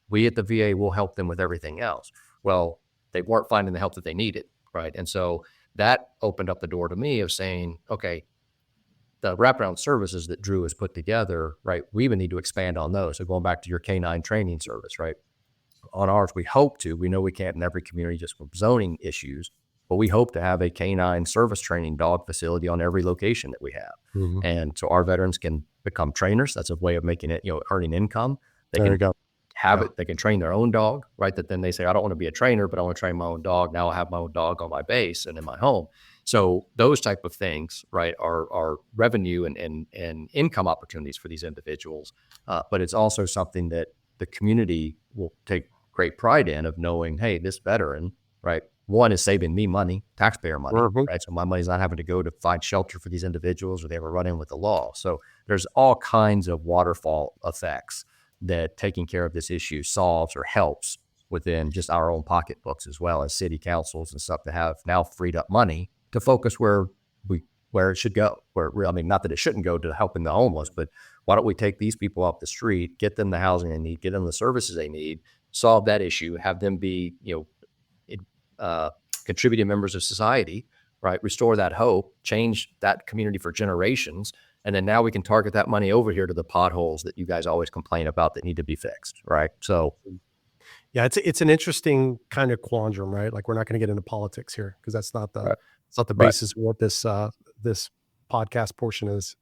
We at the VA will help them with everything else. Well, they weren't finding the help that they needed, right? And so that opened up the door to me of saying, okay, the wraparound services that Drew has put together, right, we even need to expand on those. So going back to your canine training service, right? On ours, we know we can't in every community just from zoning issues, but we hope to have a canine service training dog facility on every location that we have. Mm-hmm. And so our veterans can become trainers. That's a way of making it, earning income. They can train their own dog, right? That then they say, I don't want to be a trainer, but I want to train my own dog. Now I have my own dog on my base and in my home. So those type of things, right, are revenue and income opportunities for these individuals. But it's also something that the community will take great pride in, of knowing, hey, this veteran, right, one is saving me money, taxpayer money, mm-hmm. right? So my money's not having to go to find shelter for these individuals, or they ever run in with the law. So there's all kinds of waterfall effects that taking care of this issue solves or helps within just our own pocketbooks, as well as city councils and stuff, that have now freed up money to focus where it should go. Not that it shouldn't go to helping the homeless, but why don't we take these people off the street, get them the housing they need, get them the services they need, solve that issue, have them be, contributing members of society, right? Restore that hope, change that community for generations, And then now we can target that money over here to the potholes that you guys always complain about that need to be fixed, right? So Yeah, it's an interesting kind of quandrum, right? Like we're not going to get into politics here because that's not the right, it's not the right, basis of what this podcast portion is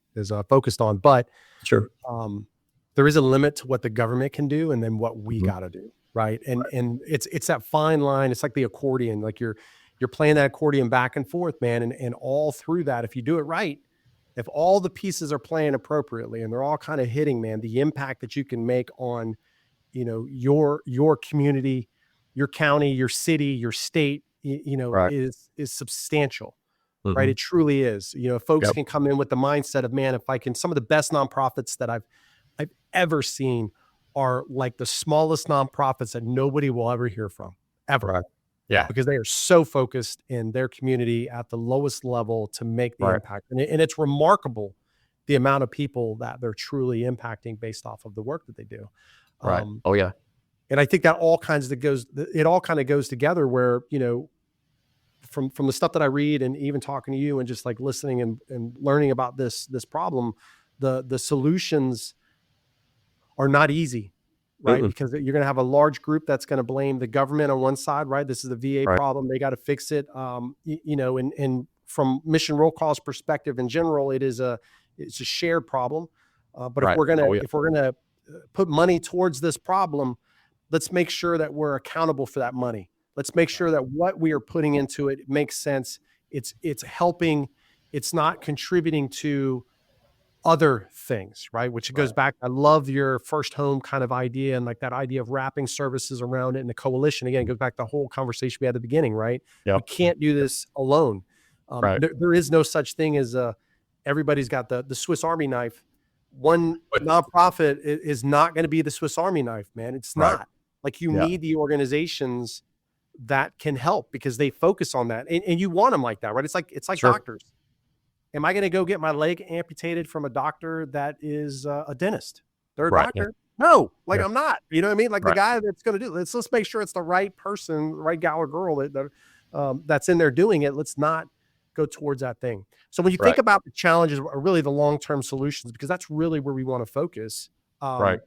focused on. But sure, um, there is a limit to what the government can do, and then what we hmm got to do, right? And right, it's that fine line. It's like the accordion, like you're playing that accordion back and forth, man, and all through that, if you do it right, if all the pieces are playing appropriately and they're all kind of hitting, man, the impact that you can make on your community, your county, your city, your state, right, is substantial, right? hmm It truly is. Folks yep, can come in with the mindset of, man, if I can, some of the best nonprofits that I've ever seen are like the smallest nonprofits that nobody will ever hear from, ever, right, yeah, because they are so focused in their community at the lowest level to make the right, impact. And it's remarkable the amount of people that they're truly impacting based off of the work that they do. right. Um, Oh yeah, and I think that it all kind of goes together where, from the stuff that I read and even talking to you and just like listening and learning about this problem, the solutions are not easy, right? mm-mm, Because you're going to have a large group that's going to blame the government on one side, right? This is the VA right, problem. They got to fix it. And from mission roll call's perspective in general, it's a shared problem. But right. Oh yeah, if we're gonna put money towards this problem, let's make sure that we're accountable for that money. Let's make sure that what we are putting into it makes sense. It's helping. It's not contributing to other things, right? Which goes right, back. I love your first home kind of idea and like that idea of wrapping services around it and the coalition. Again, it goes back to the whole conversation we had at the beginning, right? We yep, can't do this alone. right. There is no such thing as everybody's got the Swiss Army knife. One But nonprofit is not going to be the Swiss Army knife, man. It's right, not. Like you yeah, need the organizations that can help because they focus on that, and you want them like that, right? It's like sure, doctors. Am I going to go get my leg amputated from a doctor that is a dentist? They're a right, yeah, doctor. No, like yeah, I'm not. You know what I mean? Like the right, guy that's going to do. Let's make sure it's the right person, the right gal or girl that's in there doing it. Let's not go towards that thing. So when you think right, about the challenges or really the long-term solutions, because that's really where we want to focus. right.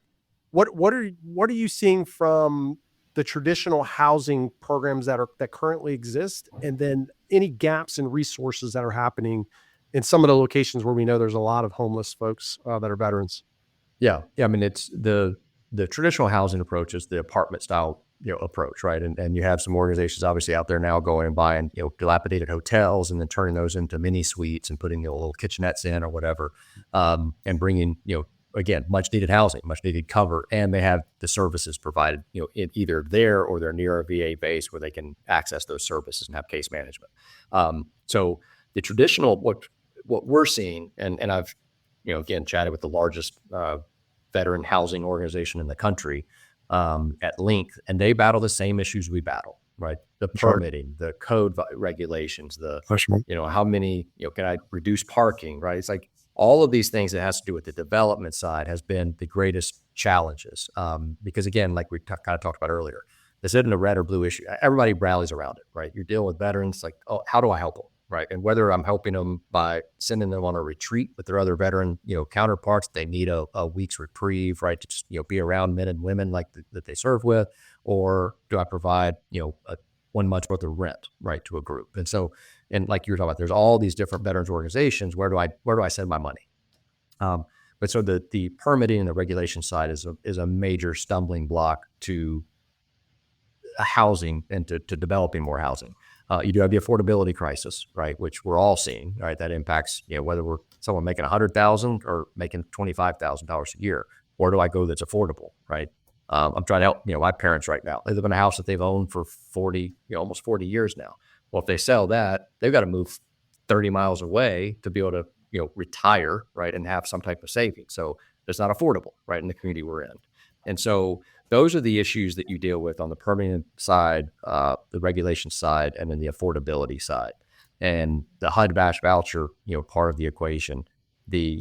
What are you seeing from the traditional housing programs that currently exist, and then any gaps in resources that are happening in some of the locations where we know there's a lot of homeless folks that are veterans? Yeah, yeah. I mean, it's the traditional housing approach is the apartment style, approach, right? And you have some organizations obviously out there now going and buying, dilapidated hotels and then turning those into mini suites and putting little kitchenettes in or whatever, and bringing, again, much needed housing, much needed cover, and they have the services provided, either there or they're near a VA base where they can access those services and have case management. So the traditional what we're seeing, and I've again, chatted with the largest veteran housing organization in the country at length, and they battle the same issues we battle, right? The Sure. permitting, the code regulations, the, Question. how many, can I reduce parking, right? It's like all of these things that has to do with the development side has been the greatest challenges. Because again, like we kind of talked about earlier, this isn't a red or blue issue. Everybody rallies around it, right? You're dealing with veterans, like, oh, how do I help them? Right. And whether I'm helping them by sending them on a retreat with their other veteran, counterparts, they need a week's reprieve, right? To just, be around men and women like that they serve with, or do I provide, 1 month's worth of rent, right, to a group? And so, and like you were talking about, there's all these different veterans organizations. Where do I send my money? But so the permitting and the regulation side is a major stumbling block to housing and to developing more housing. You do have the affordability crisis, right, which we're all seeing, right? That impacts, whether we're someone making $100,000 or making $25,000 a year. Where do I go that's affordable, right? I'm trying to help, my parents right now. They live in a house that they've owned for 40, almost 40 years now. Well, if they sell that, they've got to move 30 miles away to be able to, retire, right, and have some type of savings. So it's not affordable, right, in the community we're in. And so those are the issues that you deal with on the permitting side, the regulation side, and then the affordability side. And the HUD-VASH voucher, part of the equation. The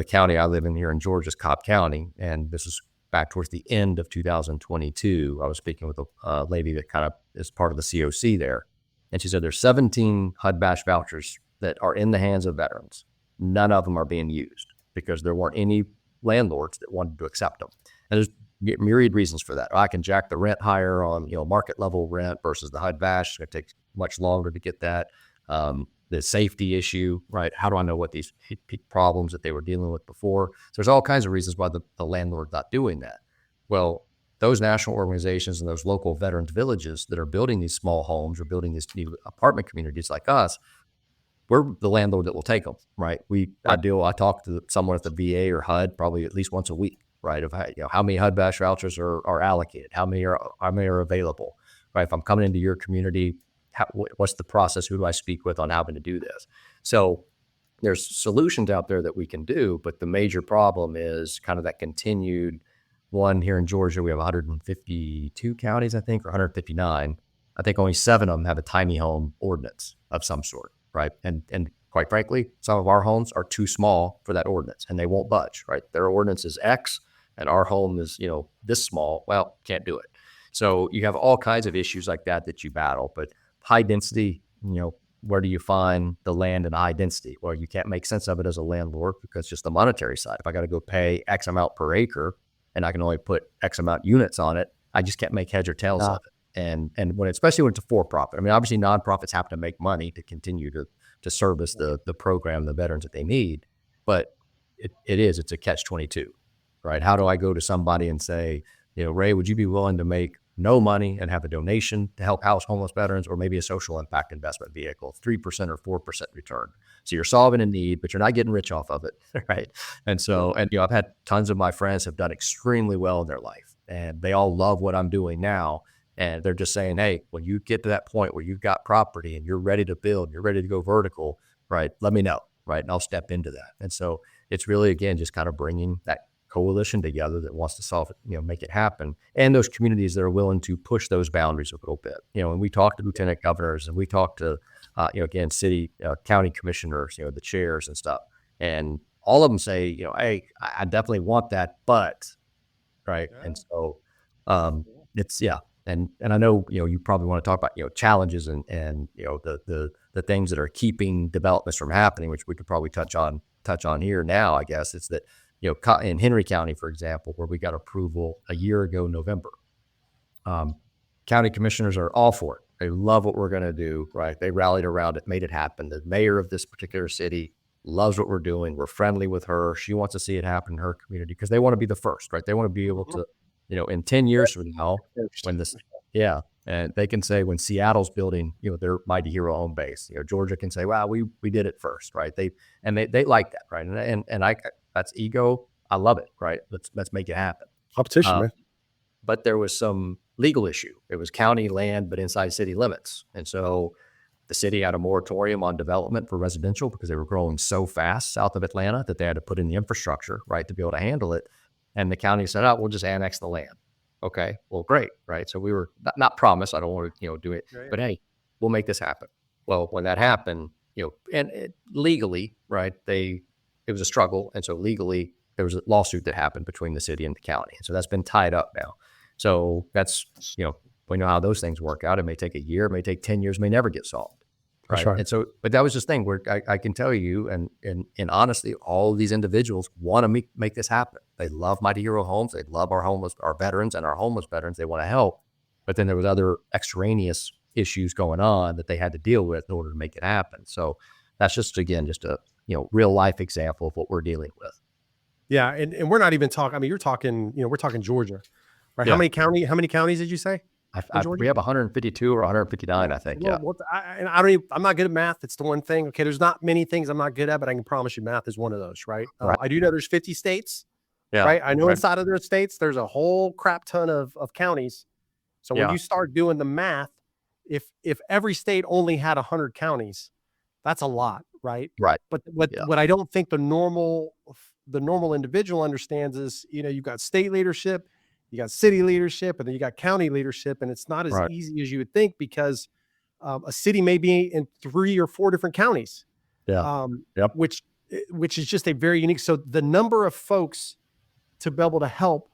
county I live in here in Georgia is Cobb County, and this is back towards the end of 2022. I was speaking with a lady that kind of is part of the COC there, and she said there's 17 HUD-VASH vouchers that are in the hands of veterans. None of them are being used. because there weren't any landlords that wanted to accept them. And there's myriad reasons for that. I can jack the rent higher on, market level rent versus the HUD VASH. It's going to take much longer to get that. The safety issue, right? How do I know what these problems that they were dealing with before? So there's all kinds of reasons why the landlord's not doing that. Well, those national organizations and those local veterans villages that are building these small homes or building these new apartment communities like us, we're the landlord that will take them, right? I talk to someone at the VA or HUD probably at least once a week, right? Of how many HUD VASH vouchers are allocated, how many are available, right? If I'm coming into your community, what's the process? Who do I speak with on having to do this? So there's solutions out there that we can do, but the major problem is kind of that continued one. Here in Georgia, we have 152 counties, I think, or 159. I think only 7 of them have a tiny home ordinance of some sort, right? And quite frankly, some of our homes are too small for that ordinance, and they won't budge, right? Their ordinance is X, and our home is, this small. Well, can't do it. So you have all kinds of issues like that you battle, but high density, where do you find the land in high density? Well, you can't make sense of it as a landlord because just the monetary side. If I got to go pay X amount per acre and I can only put X amount units on it, I just can't make heads or tails of it. And especially when it's a for-profit. I mean, obviously nonprofits have to make money to continue to service the program, the veterans that they need, but it's a catch-22, right? How do I go to somebody and say, Ray, would you be willing to make no money and have a donation to help house homeless veterans, or maybe a social impact investment vehicle, 3% or 4% return? So you're solving a need, but you're not getting rich off of it, right? And so, I've had tons of my friends have done extremely well in their life, and they all love what I'm doing now. And they're just saying, hey, when you get to that point where you've got property and you're ready to build, you're ready to go vertical, right? Let me know, right? And I'll step into that. And so it's really, again, just kind of bringing that coalition together that wants to solve it, make it happen. And those communities that are willing to push those boundaries a little bit, and we talk to lieutenant governors and we talk to, again, city, county commissioners, the chairs and stuff. And all of them say, hey, I definitely want that, but, right. Yeah. And so it's, yeah. And I know, you probably want to talk about, challenges and the things that are keeping developments from happening, which we could probably touch on here now, I guess. It's that, in Henry County, for example, where we got approval a year ago, November, county commissioners are all for it. They love what we're going to do, right? They rallied around it, made it happen. The mayor of this particular city loves what we're doing. We're friendly with her. She wants to see it happen in her community because they want to be the first, right? They want to be able to, in 10 years from now, when this, and they can say when Seattle's building, their Mighty Hero home base, Georgia can say, wow, we did it first, right? They like that, right? And that's ego. I love it, right? Let's make it happen. Competition, man. But there was some legal issue. It was county land, but inside city limits. And so the city had a moratorium on development for residential because they were growing so fast south of Atlanta that they had to put in the infrastructure, right, to be able to handle it. And the county said, we'll just annex the land. Okay, well, great, right? So we were not promised. I don't want to, do it, right. But hey, we'll make this happen. Well, when that happened, legally, right, it was a struggle. And so legally, there was a lawsuit that happened between the city and the county. So that's been tied up now. So that's, we know how those things work out. It may take a year, it may take 10 years, may never get solved. Right. Sure. And so, but that was this thing where I can tell you, and honestly, all of these individuals want to make this happen. They love Mighty Hero Homes. They love our veterans and our homeless veterans. They want to help. But then there was other extraneous issues going on that they had to deal with in order to make it happen. So that's just, again, just a, real life example of what we're dealing with. Yeah. And we're not even talking, you're talking, we're talking Georgia, right? Yeah. How many counties did you say? We have 152 or 159, I think. Well, I'm not good at math. It's the one thing. Okay. There's not many things I'm not good at, but I can promise you math is one of those, right? Right. I do know there's 50 states, right? I know inside of those states, there's a whole crap ton of counties. So when you start doing the math, if every state only had 100 counties, that's a lot, right? Right. But what I don't think the normal individual understands is, you've got state leadership, you got city leadership, and then you got county leadership. And it's not as easy as you would think because a city may be in 3 or 4 different counties. Yeah. Which is just a very unique. So the number of folks to be able to help,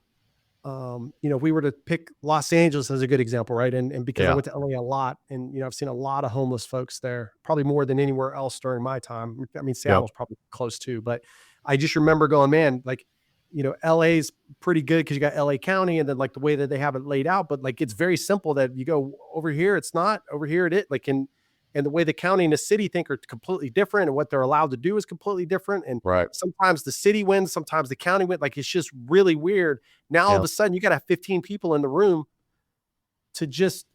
if we were to pick Los Angeles as a good example, right? And because I went to LA a lot and, I've seen a lot of homeless folks there, probably more than anywhere else during my time. I mean, Seattle's probably close too, but I just remember going, man, like, LA's pretty good because you got LA County and then like the way that they have it laid out, but like it's very simple that you go over here, it's not over here, it is like and the way the county and the city think are completely different, and what they're allowed to do is completely different. And Right. sometimes the city wins, sometimes the county wins. Like it's just really weird. Now all of Yeah. a sudden you got to have 15 people in the room to just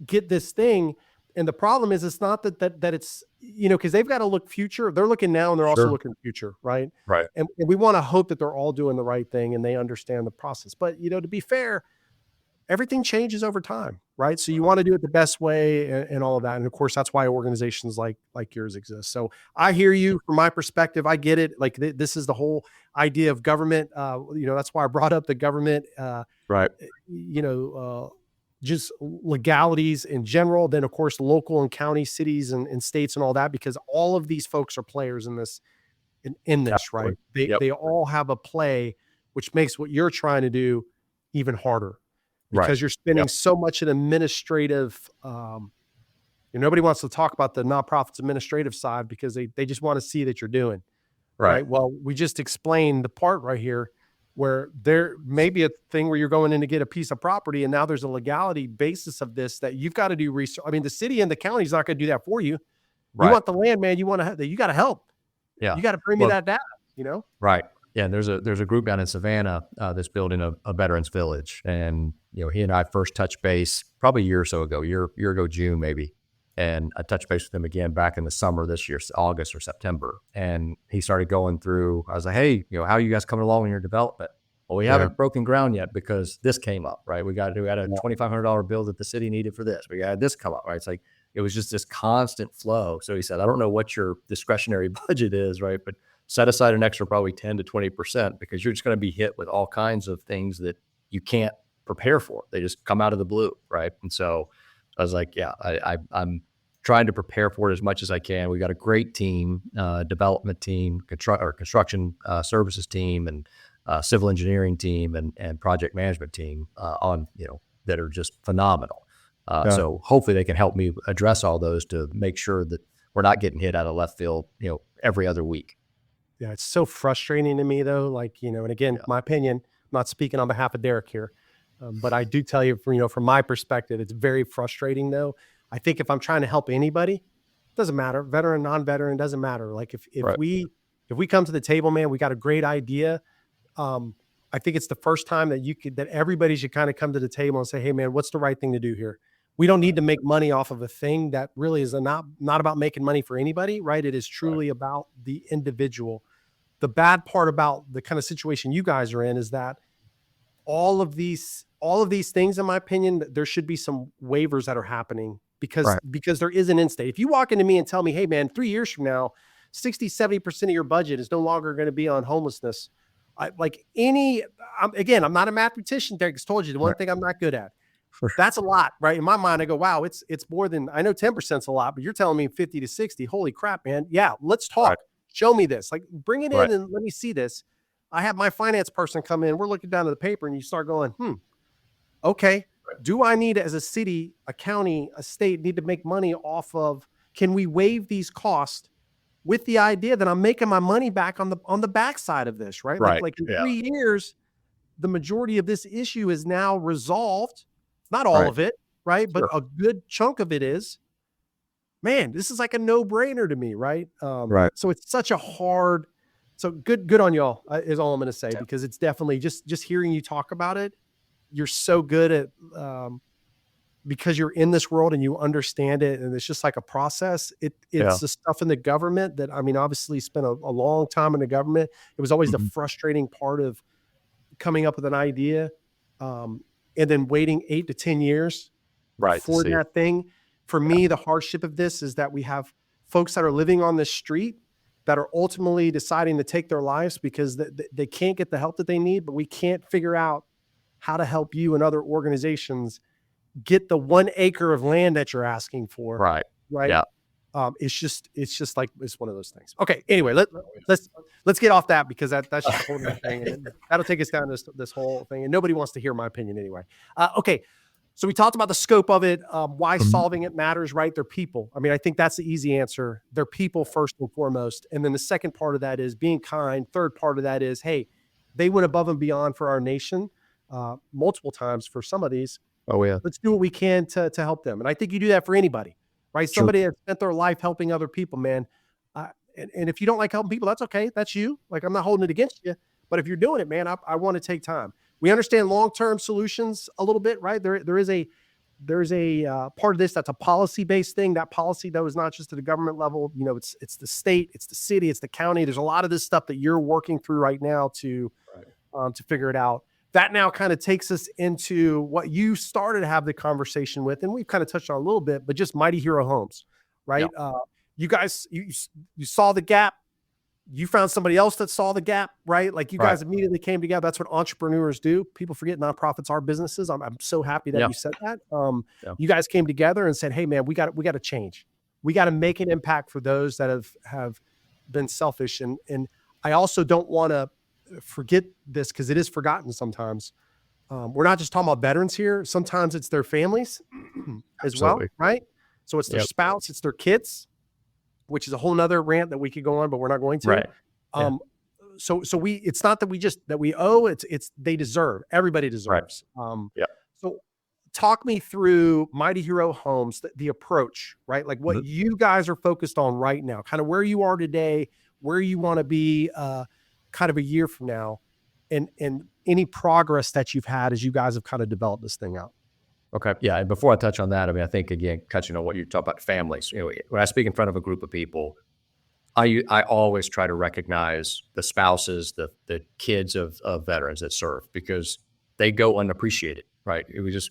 get this thing. And the problem is it's not that it's, because they've got to look future. They're looking now and they're also Sure. looking future, right? Right. And we want to hope that they're all doing the right thing and they understand the process. But to be fair, everything changes over time, right? So you want to do it the best way and all of that. And of course, that's why organizations like yours exist. So I hear you from my perspective. I get it. Like this is the whole idea of government. That's why I brought up the government. Right. Just legalities in general, then of course local and county cities and states and all that, because all of these folks are players in this, in this, Absolutely. right? Yep. They all have a play, which makes what you're trying to do even harder because Right. you're spending Yep. so much in administrative, nobody wants to talk about the nonprofit's administrative side because they just want to see that you're doing right. Well, we just explained the part right here where there may be a thing where you're going in to get a piece of property and now there's a legality basis of this that you've got to do research. I mean, the city and the county is not going to do that for you. Right. You want the land, man. You want to have that. You got to help. Yeah. You got to bring me that data, Right. Yeah. And there's a group down in Savannah that's building a veterans village. And, he and I first touched base probably a year or so ago, year ago, June, maybe. And I touched base with him again back in the summer this year, August or September. And he started going through, I was like, hey, how are you guys coming along in your development? Well, we haven't broken ground yet because this came up, right? We had a $2,500 bill that the city needed for this. We had this come up, right? It's like, it was just this constant flow. So he said, I don't know what your discretionary budget is, right? But set aside an extra probably 10 to 20% because you're just going to be hit with all kinds of things that you can't prepare for. They just come out of the blue, right? And so I was like, yeah, I'm trying to prepare for it as much as I can. We got a great team, development team, construction services team, and civil engineering team, and project management team on, that are just phenomenal. So hopefully they can help me address all those to make sure that we're not getting hit out of left field, every other week. Yeah, it's so frustrating to me though. Like, and again, my opinion, I'm not speaking on behalf of Derek here. But I do tell you, from my perspective, it's very frustrating though. I think if I'm trying to help anybody, it doesn't matter, veteran, non-veteran, doesn't matter. Like if we come to the table, man, we got a great idea. I think it's the first time that everybody should kind of come to the table and say, hey man, what's the right thing to do here? We don't need to make money off of a thing that really is not about making money for anybody, right? It is truly about the individual. The bad part about the kind of situation you guys are in is that all of these things, in my opinion, there should be some waivers that are happening because there is an end state. If you walk into me and tell me, hey man, 3 years from now, 60-70% of your budget is no longer going to be on homelessness. I'm not a mathematician. Derek has told you the one thing I'm not good at. That's a lot, right? In my mind, I go, wow, it's more than, I know 10% is a lot, but you're telling me 50 to 60. Holy crap, man. Yeah. Let's talk. Right. Show me this. Like bring it in and let me see this. I have my finance person come in. We're looking down at the paper and you start going, okay. Do I need, as a city, a county, a state, need to make money off of, can we waive these costs with the idea that I'm making my money back on the backside of this, right? Like in 3 years, the majority of this issue is now resolved. Not all of it, right? But a good chunk of it is. Man, this is like a no-brainer to me, right? So it's such a hard. So good on y'all is all I'm going to say, because it's definitely just hearing you talk about it. You're so good at because you're in this world and you understand it, and it's just like a process. It's the stuff in the government that, I mean, obviously spent a long time in the government. It was always the frustrating part of coming up with an idea, and then waiting 8 to 10 years for that thing. For me, the hardship of this is that we have folks that are living on the street that are ultimately deciding to take their lives because they can't get the help that they need, but we can't figure out how to help you and other organizations get the 1 acre of land that you're asking for. Right. Yeah. It's just like, it's one of those things. Okay. Anyway, let's get off that, because that's just a whole other thing. And that'll take us down this whole thing. And nobody wants to hear my opinion anyway. Okay. So we talked about the scope of it, why Mhm. solving it matters, right? They're people. I mean, I think that's the easy answer. They're people first and foremost. And then the second part of that is being kind. Third part of that is, hey, they went above and beyond for our nation multiple times for some of these. Oh yeah, Let's do what we can to help them. And I think you do that for anybody, right? sure. Somebody that spent their life helping other people, man. And if you don't like helping people, that's okay. That's you. Like, I'm not holding it against you. But if you're doing it, man, I want to take time. We understand long-term solutions a little bit, right? There's a part of this that's a policy-based thing. That policy, though, is not just at the government level. You know, it's the state, it's the city, it's the county. There's a lot of this stuff that you're working through right now Right. to figure it out. That now kind of takes us into what you started to have the conversation with, and we've kind of touched on a little bit, but just Mighty Hero Homes, Yeah. right? You guys, you saw the gap. You found somebody else that saw the gap, right? Like you Right. guys immediately came together. That's what entrepreneurs do. People forget nonprofits are businesses. I'm so happy that Yeah. you said that. Yeah. You guys came together and said, "Hey, man, we got to change. We got to make an impact for those that have been selfish." And I also don't want to forget this because it is forgotten sometimes. We're not just talking about veterans here. Sometimes it's their families as well, Absolutely. right? So it's their Yep. spouse, it's their kids, which is a whole nother rant that we could go on, but we're not going to. Right. Yeah. Um, so we, it's not that we owe, it's they deserve, everybody Right. deserves. Yeah. So talk me through Mighty Hero Homes, the approach, right? Like what Mhm. you guys are focused on right now, kind of where you are today, where you want to be kind of a year from now, and any progress that you've had as you guys have kind of developed this thing out. Okay. Yeah. And before I touch on that, I mean, I think again, touching on what you talk about families, you know, when I speak in front of a group of people, I always try to recognize the spouses, the kids of veterans that serve because they go unappreciated, right?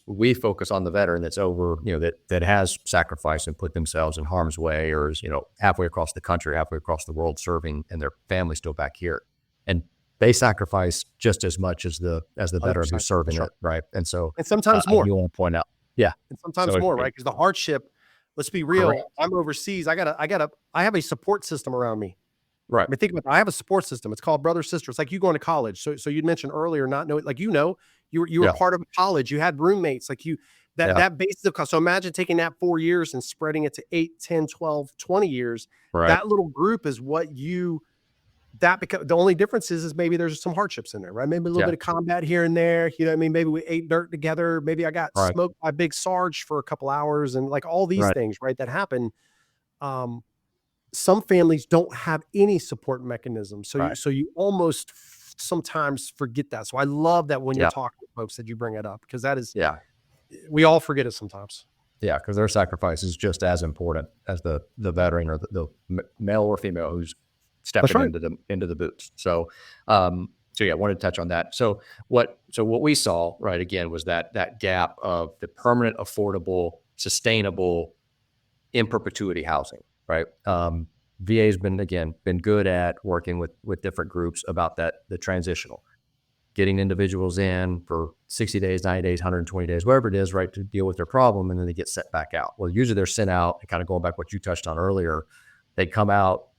We focus on the veteran that's over, you know, that has sacrificed and put themselves in harm's way or is, you know, halfway across the country, halfway across the world serving and their family still back here. And they sacrifice just as much as the veteran 100%. who's serving That's right. it, right? And so And sometimes I more. do want to point out, yeah. And So sometimes more, right? Because the hardship, let's be real. correct, I'm overseas. I have a support system around me. right? I mean, think about it. I have a support system. It's called brother sister. It's like you going to college. So you'd mentioned earlier, not knowing, like, you were Yeah, part of a college. You had roommates, like yeah, that basis of, so imagine taking that 4 years and spreading it to 8, 10, 12, 20 years. right, That little group is that because the only difference is maybe there's some hardships in there, right? Maybe a little yeah, bit of combat here and there. You know what I mean? Maybe we ate dirt together. Maybe I got right, smoked by Big Sarge for a couple hours and like all these right, things, right? That happen. Um, some families don't have any support mechanism. right. So you almost sometimes forget that. So I love that when you're Yeah, talking to folks that you bring it up because that is, yeah. we all forget it sometimes. Yeah, because their sacrifice is just as important as the veteran or the male or female who's That's stepping right. into the boots. So yeah, I wanted to touch on that. So what we saw, right, again, was that gap of the permanent, affordable, sustainable, in perpetuity housing, right? VA's been good at working with different groups about the transitional, getting individuals in for 60 days, 90 days, 120 days, whatever it is, right, to deal with their problem, and then they get sent back out. Well, usually they're sent out, and kind of going back what you touched on earlier, they come out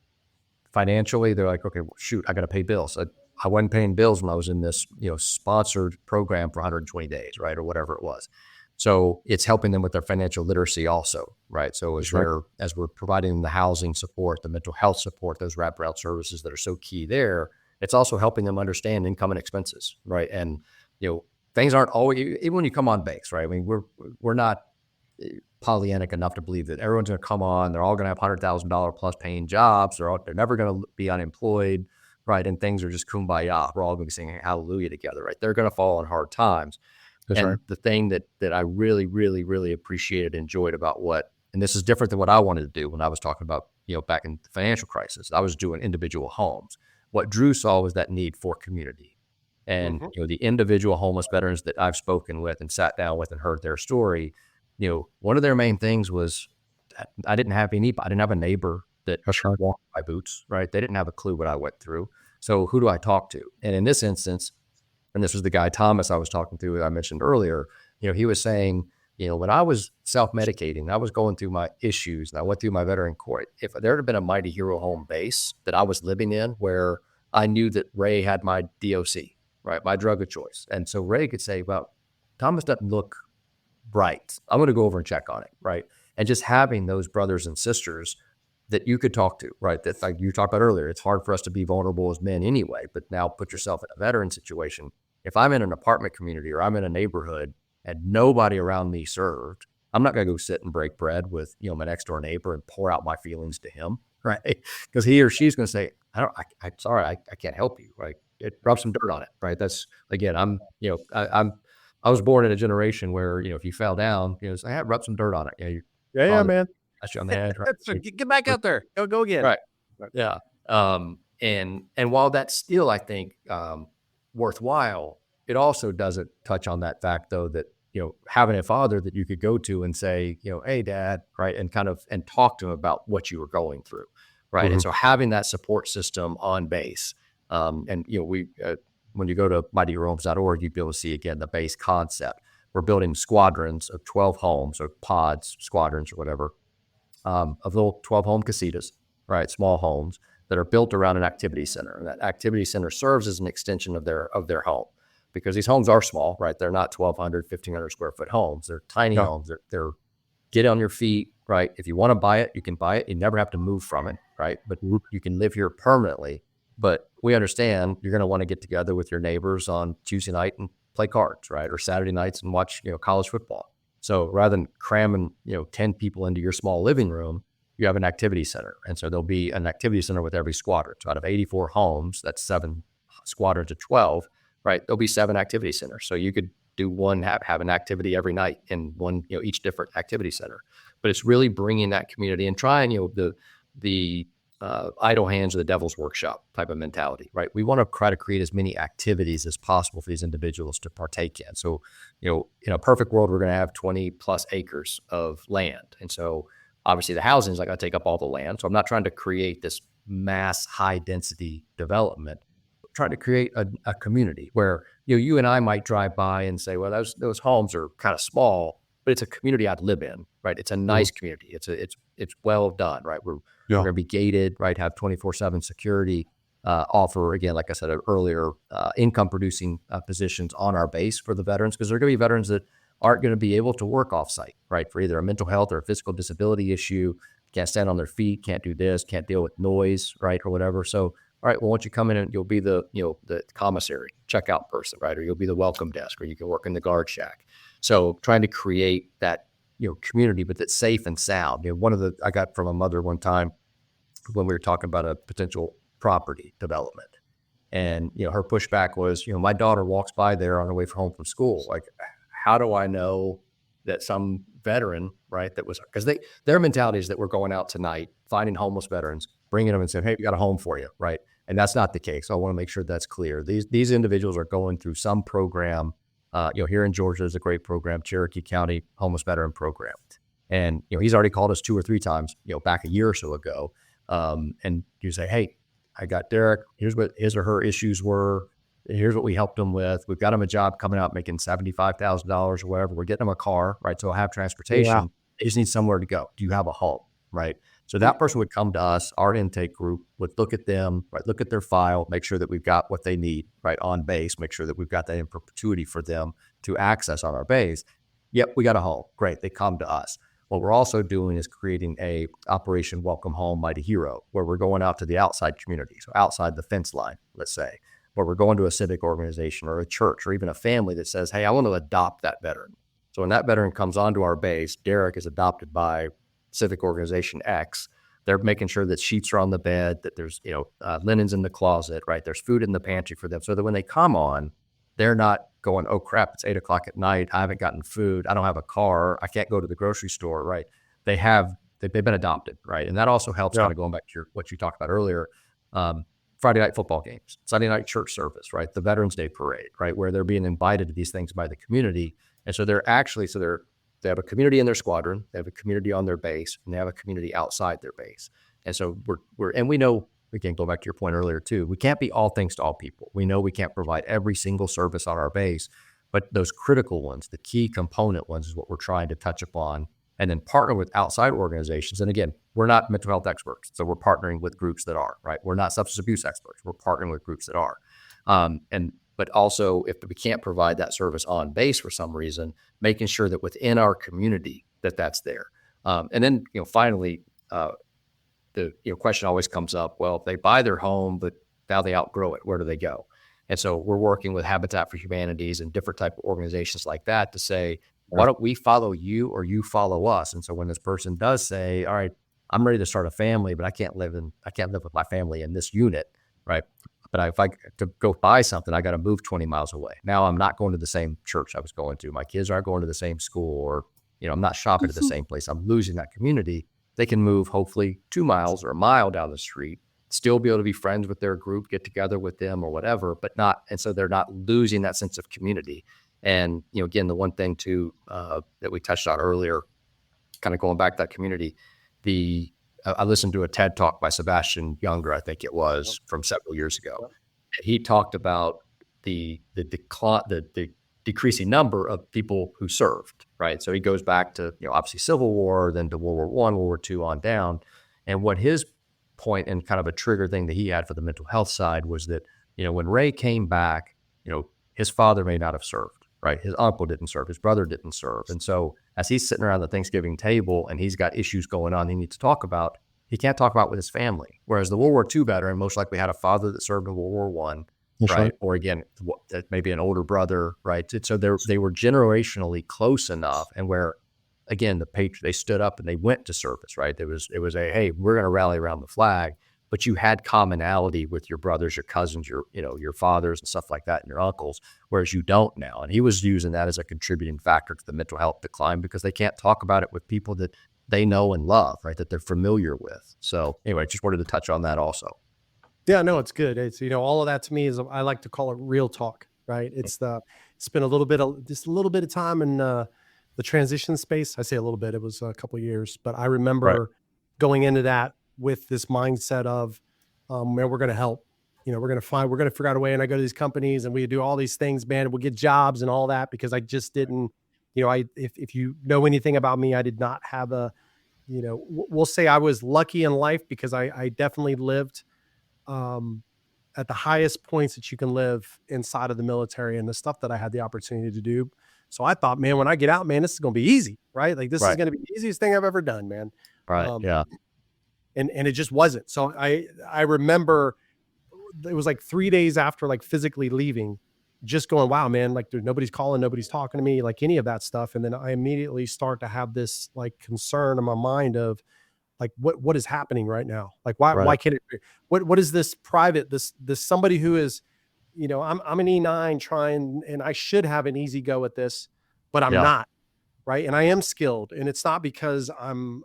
financially, they're like, okay, well, shoot, I got to pay bills. I wasn't paying bills when I was in this, you know, sponsored program for 120 days, right, or whatever it was. So it's helping them with their financial literacy also, right? So That's right. as we're providing them the housing support, the mental health support, those wraparound services that are so key there, it's also helping them understand income and expenses, right? And you know, things aren't always, even when you come on base, right? I mean, we're not Pollyannic enough to believe that everyone's going to come on, they're all going to have $100,000 plus paying jobs, they're never going to be unemployed, right? And things are just kumbaya. We're all going to be singing hallelujah together, right? They're going to fall on hard times. That's right. And the thing that I really, really, really appreciated, enjoyed about and this is different than what I wanted to do when I was talking about, you know, back in the financial crisis, I was doing individual homes. What Drew saw was that need for community. And, Mm-hmm. you know, the individual homeless veterans that I've spoken with and sat down with and heard their story, you know, one of their main things was I didn't have a neighbor that That's right. walked my boots, right? They didn't have a clue what I went through. So who do I talk to? And in this instance, and this was the guy Thomas I was talking to that I mentioned earlier, you know, he was saying, you know, when I was self-medicating, I was going through my issues and I went through my veteran court. If there had been a Mighty Hero home base that I was living in where I knew that Ray had my DOC, right, my drug of choice. And so Ray could say, well, Thomas doesn't look right, I'm going to go over and check on it, right? And just having those brothers and sisters that you could talk to, right? That's like you talked about earlier. It's hard for us to be vulnerable as men anyway, but now put yourself in a veteran situation. If I'm in an apartment community or I'm in a neighborhood and nobody around me served, I'm not going to go sit and break bread with, my next door neighbor and pour out my feelings to him, right? Because he or she's going to say, I'm sorry, I can't help you, right? Rub some dirt on it, right? That's again, I was born in a generation where, if you fell down, say, hey, rub some dirt on it. Yeah, man. That's you on the head, right? So get back out there. Go again. Right. Yeah. And while that's still, I think, worthwhile, it also doesn't touch on that fact though, that, having a father that you could go to and say, hey dad, right. And and talk to him about what you were going through. Right. And so having that support system on base, when you go to mightyhomes.org, you'd be able to see again, the base concept. We're building squadrons of 12 homes or pods, squadrons or whatever, of little 12 home casitas, right? Small homes that are built around an activity center. And that activity center serves as an extension of their home, because these homes are small, right? They're not 1,200, 1,500 square foot homes. They're tiny homes. They're get on your feet, right? If you want to buy it, you can buy it. You never have to move from it, right? But you can live here permanently. But we understand you're going to want to get together with your neighbors on Tuesday night and play cards, right? Or Saturday nights and watch, college football. So rather than cramming, 10 people into your small living room, you have an activity center. And so there'll be an activity center with every squadron. So out of 84 homes, that's 7 squadrons of 12, right? There'll be 7 activity centers. So you could do one, have an activity every night in one, each different activity center. But it's really bringing that community and trying, the idle hands of the devil's workshop type of mentality, right? We want to try to create as many activities as possible for these individuals to partake in. So, in a perfect world, we're going to have 20 plus acres of land. And so obviously the housing is not going to take up all the land. So I'm not trying to create this mass high density development. I'm trying to create a community where, you and I might drive by and say, well, those homes are kind of small, but it's a community I'd live in, right? It's a nice community. It's well done, right? We're going to be gated, right? Have 24/7 security, offer, again, like I said earlier, income producing positions on our base for the veterans, because there are going to be veterans that aren't going to be able to work offsite, right? For either a mental health or a physical disability issue, can't stand on their feet, can't do this, can't deal with noise, right? Or whatever. So, all right, well, once you come in and you'll be the commissary, checkout person, right? Or you'll be the welcome desk, or you can work in the guard shack. So trying to create that, community, but that's safe and sound. I got from a mother one time when we were talking about a potential property development, and, her pushback was, my daughter walks by there on her way home from school. Like, how do I know that some veteran, right, that was, because their mentality is that we're going out tonight, finding homeless veterans, bringing them and saying, hey, we got a home for you, right? And that's not the case. So I want to make sure that's clear. These individuals are going through some program. Here in Georgia, there's a great program, Cherokee County Homeless Veteran Program. And, he's already called us 2 or 3 times, back a year or so ago. And you say, hey, I got Derek. Here's what his or her issues were. Here's what we helped them with. We've got him a job coming out making $75,000 or whatever. We're getting him a car, right? So I'll have transportation. Wow. They just need somewhere to go. Do you have a home, right? So that person would come to us, our intake group would look at them, right? Look at their file, make sure that we've got what they need, right? On base, make sure that we've got that in perpetuity for them to access on our base. Yep, we got a home. Great. They come to us. What we're also doing is creating a Operation Welcome Home Mighty Hero, where we're going out to the outside community. So outside the fence line, let's say, where we're going to a civic organization or a church or even a family that says, hey, I want to adopt that veteran. So when that veteran comes onto our base, Derek is adopted by civic organization X. They're making sure that sheets are on the bed, that there's, linens in the closet, right? There's food in the pantry for them, so that when they come on, they're not going, oh crap, it's 8:00 at night. I haven't gotten food. I don't have a car. I can't go to the grocery store, right? They've been adopted, right? And that also helps, kind of going back to what you talked about earlier. Friday night football games, Sunday night church service, right? The Veterans Day parade, right? Where they're being invited to these things by the community. And so they have a community in their squadron, they have a community on their base, and they have a community outside their base. And so we know, again, go back to your point earlier too, we can't be all things to all people. We know we can't provide every single service on our base, but those critical ones, the key component ones, is what we're trying to touch upon, and then partner with outside organizations. And again, we're not mental health experts, so we're partnering with groups that are, right? We're not substance abuse experts. We're partnering with groups that are. And but also if we can't provide that service on base for some reason, making sure that within our community that's there. And then, finally, the question always comes up, well, if they buy their home, but now they outgrow it, where do they go? And so we're working with Habitat for Humanities and different type of organizations like that to say, why don't we follow you or you follow us? And so when this person does say, all right, I'm ready to start a family, but I can't live with my family in this unit, right? But if I to go buy something, I got to move 20 miles away. Now I'm not going to the same church I was going to. My kids aren't going to the same school, or I'm not shopping at the same place. I'm losing that community. They can move hopefully 2 miles or a mile down the street, still be able to be friends with their group, get together with them or whatever, but not, and so they're not losing that sense of community. And, again, the one thing too, that we touched on earlier, kind of going back to that community, I listened to a TED talk by Sebastian Younger, I think it was, from several years ago. He talked about the decreasing number of people who served, right? So he goes back to, obviously Civil War, then to World War I, World War II on down. And what his point and kind of a trigger thing that he had for the mental health side was that, when Ray came back, his father may not have served, right? His uncle didn't serve, his brother didn't serve. And so as he's sitting around the Thanksgiving table and he's got issues going on he needs to talk about, he can't talk about with his family. Whereas the World War II veteran most likely had a father that served in World War I, right? Or again, maybe an older brother, right? So they were generationally close enough, and where, again, they stood up and they went to service, right? It was a, hey, we're going to rally around the flag, but you had commonality with your brothers, your cousins, your fathers and stuff like that, and your uncles, whereas you don't now. And he was using that as a contributing factor to the mental health decline because they can't talk about it with people that they know and love, right? That they're familiar with. So anyway, just wanted to touch on that also. Yeah, no, it's good. It's, all of that to me is, I like to call it real talk, right? It's been just a little bit of time in the transition space. I say a little bit, it was a couple of years, but I remember going into that with this mindset of, man, we're going to help, we're going to figure out a way. And I go to these companies and we do all these things, man, we'll get jobs and all that, because I just didn't, if you know anything about me, I did not have we'll say I was lucky in life because I definitely lived, at the highest points that you can live inside of the military and the stuff that I had the opportunity to do. So I thought, man, when I get out, man, this is going to be easy, right? Like this is going to be the easiest thing I've ever done, man. Right. Yeah. And it just wasn't. So I remember it was like 3 days after like physically leaving, just going, wow, man, like nobody's calling, nobody's talking to me, like any of that stuff. And then I immediately start to have this like concern in my mind of like, what is happening right now? Like, why can't it be? What is this private, this somebody who is, I'm an E9 trying, and I should have an easy go at this, but I'm not. Right. And I am skilled, and it's not because I'm,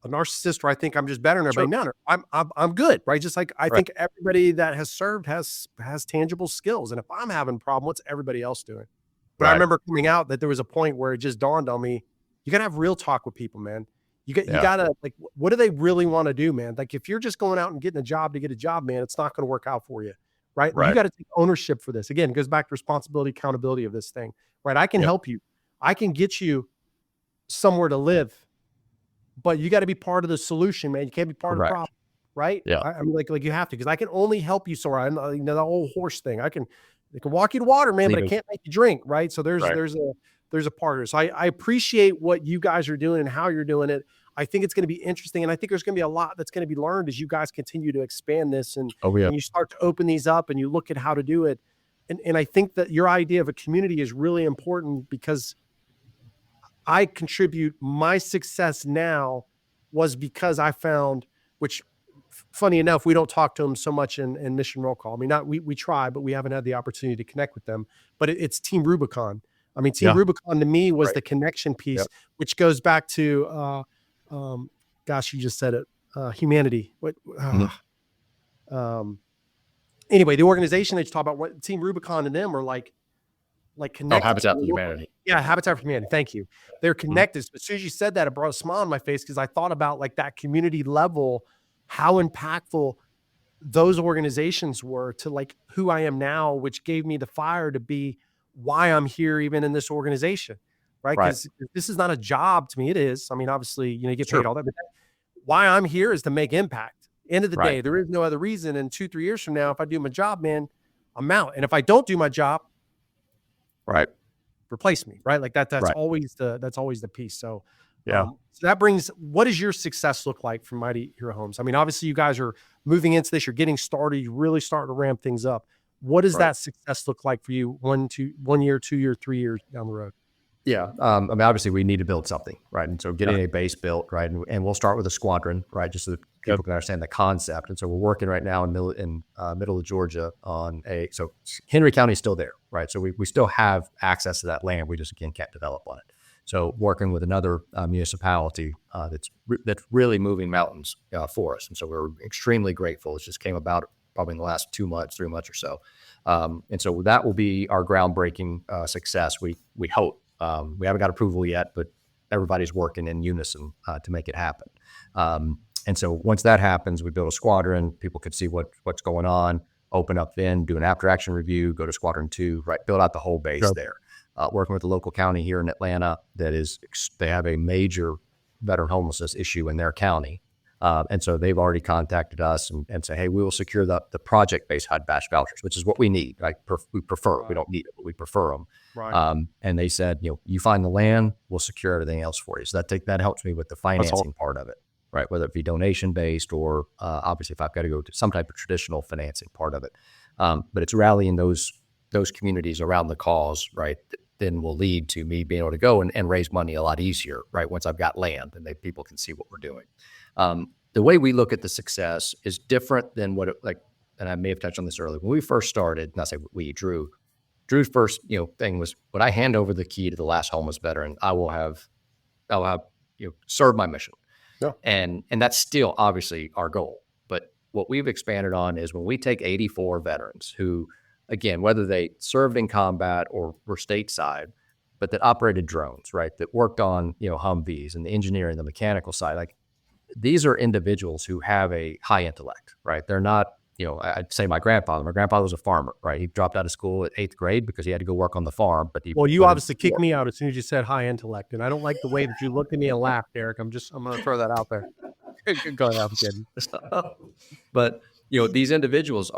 a narcissist, or I think I'm just better than everybody. Sure. No, I'm good. Right. Just like, I think everybody that has served has tangible skills. And if I'm having a problem, what's everybody else doing? But I remember coming out that there was a point where it just dawned on me, you gotta have real talk with people, man. You gotta, like, what do they really want to do, man? Like if you're just going out and getting a job to get a job, man, it's not going to work out for you. Right. You got to take ownership for this. Again, it goes back to responsibility, accountability of this thing. Right. I can help you. I can get you somewhere to live, but you got to be part of the solution, man. You can't be part of the problem. Right. Yeah. I mean, like you have to, because I can only help you somewhere. I know, the old horse thing. I can walk you to water, man, but I can't make you drink. Right. So there's a part of it. So I appreciate what you guys are doing and how you're doing it. I think it's going to be interesting. And I think there's going to be a lot that's going to be learned as you guys continue to expand this and you start to open these up and you look at how to do it. And I think that your idea of a community is really important, because I contribute my success now was because I found, which funny enough, we don't talk to them so much in Mission Roll Call. I mean, we try, but we haven't had the opportunity to connect with them, but it's Team Rubicon. I mean, Team Rubicon to me was the connection piece, which goes back to, gosh, you just said it, humanity. Anyway, the organization that you talk about, what Team Rubicon and them are like connected. Habitat for Humanity. Yeah, Habitat for Humanity. Thank you. They're connected. So as soon as you said that, it brought a smile on my face, because I thought about like that community level, how impactful those organizations were to like who I am now, which gave me the fire to be why I'm here, even in this organization. Right. Because this is not a job to me. It is. I mean, obviously, you get paid all that, but why I'm here is to make impact. End of the day, there is no other reason. And 2-3 years from now, if I do my job, man, I'm out. And if I don't do my job, Right. replace me, right? Like that's Right. always the piece. So Yeah. so that brings, what does your success look like from Mighty Hero Homes? I mean, obviously you guys are moving into this, you're getting started, you really starting to ramp things up. What does Right. that success look like for you 1 year, 2 year, 3 years down the road? Yeah. I mean, obviously we need to build something, right? And so Yeah. getting a base built, right? And we'll start with a squadron, right? Just so that Yep. people can understand the concept. And so we're working right now in middle of Georgia on so Henry County is still there, right? So we still have access to that land. We just, again, can't develop on it. So working with another municipality that's really moving mountains for us. And so we're extremely grateful. It just came about probably in the last 2 months, 3 months or so. And so that will be our groundbreaking success. We hope. We haven't got approval yet, but everybody's working in unison to make it happen. And so once that happens, we build a squadron. People could see what's going on, open up then, do an after action review, go to squadron 2, right? Build out the whole base Yep. there. Working with the local county here in Atlanta, they have a major veteran homelessness issue in their county. And so they've already contacted us and say, hey, we will secure the project-based HUD-BASH vouchers, which is what we need. Right? We prefer. We don't need it, but we prefer them. Right. And they said, you find the land, we'll secure everything else for you. So that helps me with the financing part of it, right? Whether it be donation-based or obviously if I've got to go to some type of traditional financing part of it. But it's rallying those communities around the cause, right? Then will lead to me being able to go and raise money a lot easier, right? Once I've got land and people can see what we're doing. The way we look at the success is different than and I may have touched on this earlier. When we first started, not say Drew's first, thing was, when I hand over the key to the last homeless veteran, I'll have served my mission. Yeah. And that's still obviously our goal. But what we've expanded on is when we take 84 veterans who, again, whether they served in combat or were stateside, but that operated drones, right? That worked on, Humvees and the engineering, the mechanical side. Like, these are individuals who have a high intellect, right? They're not, I'd say my grandfather was a farmer, right? He dropped out of school at 8th grade because he had to go work on the farm, but Well, you obviously kicked me out as soon as you said high intellect, and I don't like the way that you looked at me and laughed, Derek. I'm going to throw that out there. Go ahead, I'm kidding. But these individuals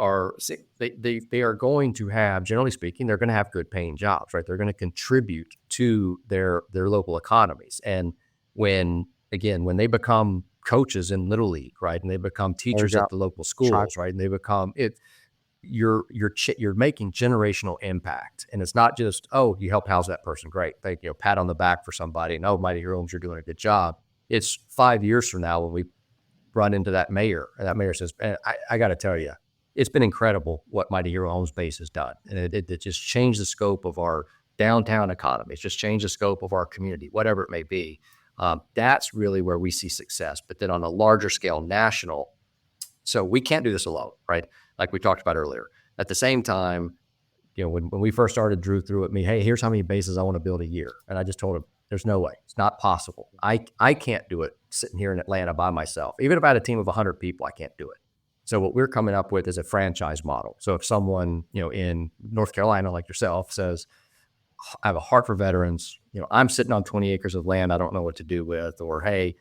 they are going to have, generally speaking, they're going to have good paying jobs, right? They're going to contribute to their local economies. And when they become coaches in Little League, right, and they become teachers at the local schools, right, and they become it, you're making generational impact. And it's not just, oh, you helped house that person, great, thank you, pat on the back for somebody, and oh, Mighty Hero Homes, you're doing a good job. It's 5 years from now when we run into that mayor, and that mayor says, I got to tell you, it's been incredible what Mighty Hero Homes base has done. And it just changed the scope of our downtown economy. It's just changed the scope of our community, whatever it may be. That's really where we see success. But then on a larger scale, national, so we can't do this alone, right? Like we talked about earlier. At the same time, when we first started, Drew threw at me, hey, here's how many bases I want to build a year. And I just told him, there's no way. It's not possible. I can't do it sitting here in Atlanta by myself. Even if I had a team of 100 people, I can't do it. So what we're coming up with is a franchise model. So if someone, in North Carolina like yourself says, I have a heart for veterans, I'm sitting on 20 acres of land I don't know what to do with, or hey,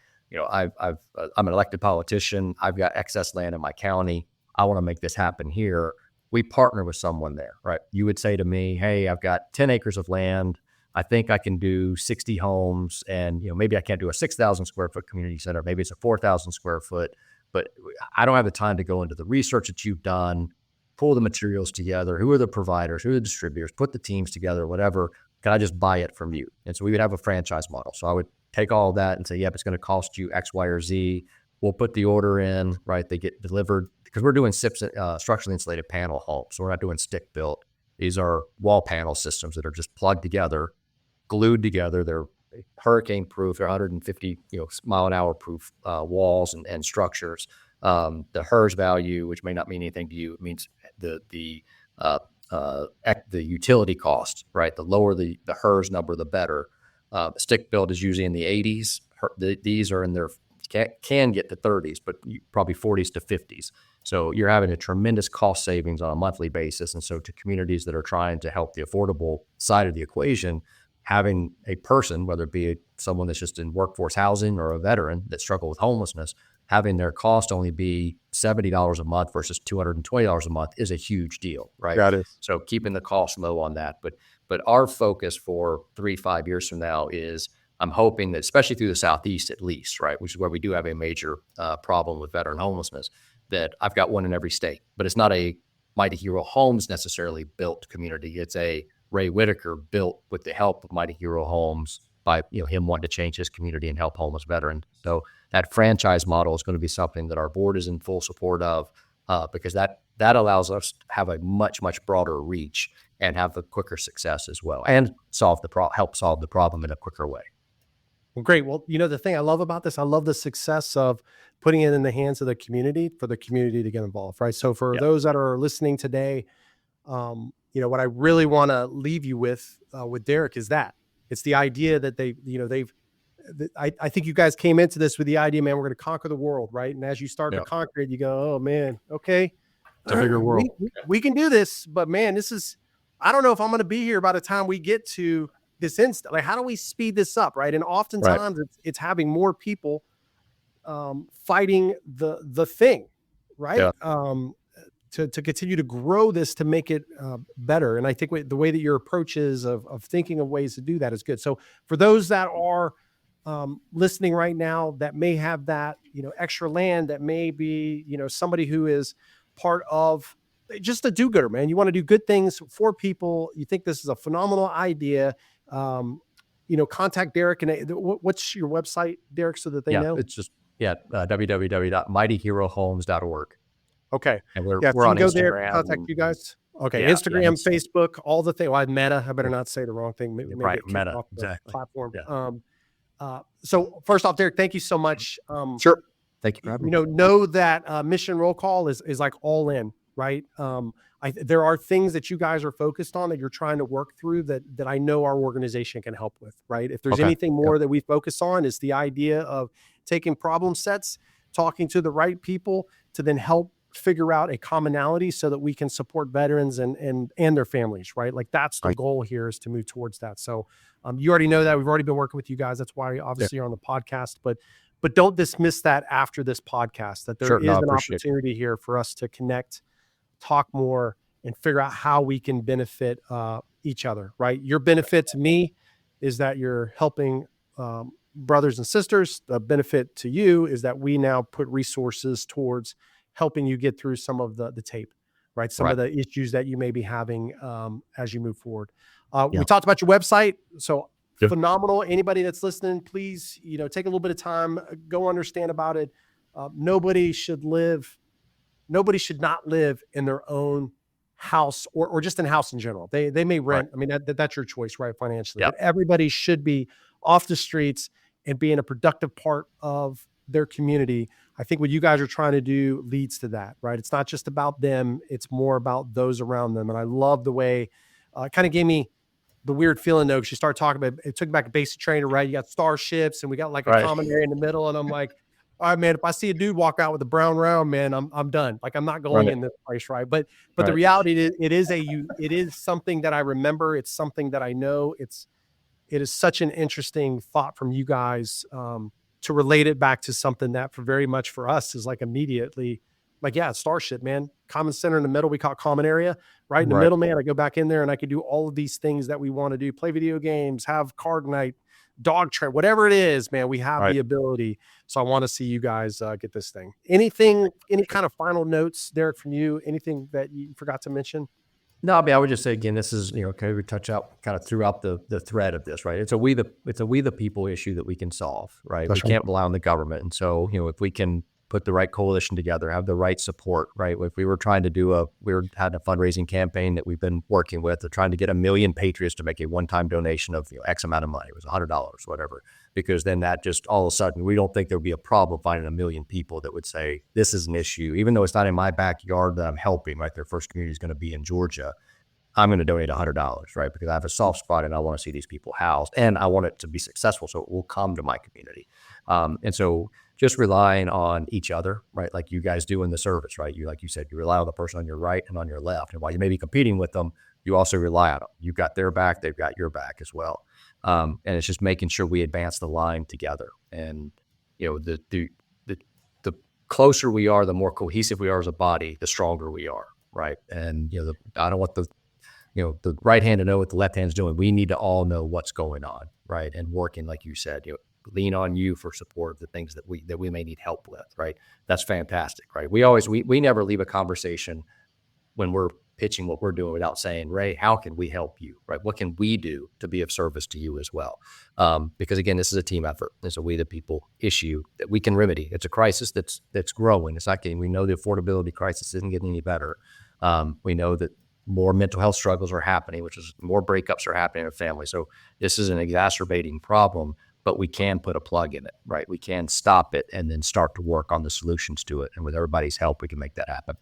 I'm an elected politician, I've got excess land in my county, I want to make this happen here. We partner with someone there, right? You would say to me, hey, I've got 10 acres of land. I think I can do 60 homes, and maybe I can't do a 6,000 square foot community center. Maybe it's a 4,000 square foot, but I don't have the time to go into the research that you've done, pull the materials together. Who are the providers? Who are the distributors? Put the teams together, whatever. Can I just buy it from you? And so we would have a franchise model. So I would take all of that and say, yep, it's going to cost you X, Y, or Z. We'll put the order in, right? They get delivered because we're doing SIPs, structurally insulated panel homes. So we're not doing stick built. These are wall panel systems that are just plugged together, glued together. They're hurricane proof. They're 150 mile an hour proof walls and structures. The HERS value, which may not mean anything to you, it means the utility cost, right? The lower the HERS number, the better. Stick built is usually in the 80s. These are in their can get to 30s, but probably 40s to 50s. So you're having a tremendous cost savings on a monthly basis. And so to communities that are trying to help the affordable side of the equation, having a person, whether it be someone that's just in workforce housing or a veteran that struggle with homelessness, having their cost only be $70 a month versus $220 a month is a huge deal, right? That is. So keeping the cost low on that. But our focus for 3-5 years from now is, I'm hoping that, especially through the Southeast at least, right, which is where we do have a major problem with veteran homelessness, that I've got one in every state. But it's not a Mighty Hero Homes necessarily built community. It's a Ray Whitaker built with the help of Mighty Hero Homes by him wanting to change his community and help homeless veterans. So that franchise model is going to be something that our board is in full support of, because that allows us to have a much, much broader reach and have a quicker success as well, and help solve the problem in a quicker way. Well, great. Well, the thing I love about this, I love the success of putting it in the hands of the community for the community to get involved, right? So for those that are listening today, what I really want to leave you with Derek is that it's the idea that I think you guys came into this with the idea, man, we're going to conquer the world, right? And as you start to conquer it, you go, oh man, okay, it's a bigger world. We can do this, but man, I don't know if I'm going to be here by the time we get to this instant. Like, how do we speed this up, right? And oftentimes it's having more people fighting the thing, right? To continue to grow this, to make it better. And I think the way that your approach is of thinking of ways to do that is good. So for those that are listening right now that may have that, extra land, that may be, somebody who is part of just a do-gooder, man. You want to do good things for people. You think this is a phenomenal idea. Contact Derek. And what's your website, Derek, so that they know? It's just www.mightyherohomes.org. Okay. And we're on Instagram. There, contact you guys. Okay. Instagram, Facebook, all the things. Well, Meta. I better not say the wrong thing. Maybe Meta. Off the Exactly. platform. Yeah. So first off, Derek, thank you so much. Sure. Thank you for having me. Know that Mission Roll Call is like all in, right? There are things that you guys are focused on that you're trying to work through that I know our organization can help with, right? If there's anything more that we focus on, is the idea of taking problem sets, talking to the right people to then help figure out a commonality so that we can support veterans and their families, right? Like that's the goal here, is to move towards that. So you already know that. We've already been working with you guys. That's why obviously you're on the podcast, but don't dismiss that after this podcast, that there is an opportunity here for us to connect, talk more, and figure out how we can benefit each other, right? Your benefit to me is that you're helping brothers and sisters. The benefit to you is that we now put resources towards helping you get through some of the tape, right? Some of the issues that you may be having as you move forward. We talked about your website. So phenomenal. Anybody that's listening, please, take a little bit of time, go understand about it. Nobody should not live in their own house or just in house in general. They may rent. I mean, that's your choice, right? Financially, but everybody should be off the streets and being a productive part of their community. I think what you guys are trying to do leads to that, right? It's not just about them. It's more about those around them. And I love the way it kind of gave me the weird feeling though, because you start talking about, it took me back to basic training, right? You got starships and we got like a common area in the middle. And I'm like, all right, man, if I see a dude walk out with a brown round, man, I'm done. Like, I'm not going in this place, right? But the reality is, it is something that I remember. It's something that I know. It is such an interesting thought from you guys to relate it back to something that very much for us is like immediately like, Starship, man, common center in the middle. We call it common area, right in the middle, man. I go back in there and I can do all of these things that we want to do, play video games, have card night, dog train, whatever it is, man, we have the ability. So I want to see you guys get this thing. Any kind of final notes, Derek, from you? Anything that you forgot to mention? No, I mean, I would just say again, this is, we touch out kind of throughout the thread of this, right? It's a we the people issue that we can solve, right? We can't rely on the government. And so, if we can put the right coalition together, have the right support, right? If we were trying to had a fundraising campaign that we've been working with, trying to get 1 million patriots to make a one-time donation of X amount of money. It was $100, whatever, because then that just all of a sudden, we don't think there'd be a problem finding 1 million people that would say, this is an issue, even though it's not in my backyard that I'm helping, right? Their first community is going to be in Georgia. I'm going to donate $100, right? Because I have a soft spot and I want to see these people housed and I want it to be successful. So it will come to my community. And so just relying on each other, right? Like you guys do in the service, right? Like you said, you rely on the person on your right and on your left. And while you may be competing with them, you also rely on them. You've got their back, they've got your back as well. And it's just making sure we advance the line together. And, the closer we are, the more cohesive we are as a body, the stronger we are, right? And I don't want the right hand to know what the left hand's doing. We need to all know what's going on, right? And working, like you said, lean on you for support of the things that we may need help with, right? That's fantastic, right? We never leave a conversation when we're pitching what we're doing without saying, Ray, how can we help you, right? What can we do to be of service to you as well? Because again, this is a team effort. It's a we the people issue that we can remedy. It's a crisis that's growing. It's not getting, we know the affordability crisis isn't getting any better. We know that more mental health struggles are happening, which is more breakups are happening in a family. So this is an exacerbating problem, but we can put a plug in it, right? We can stop it and then start to work on the solutions to it. And with everybody's help, we can make that happen.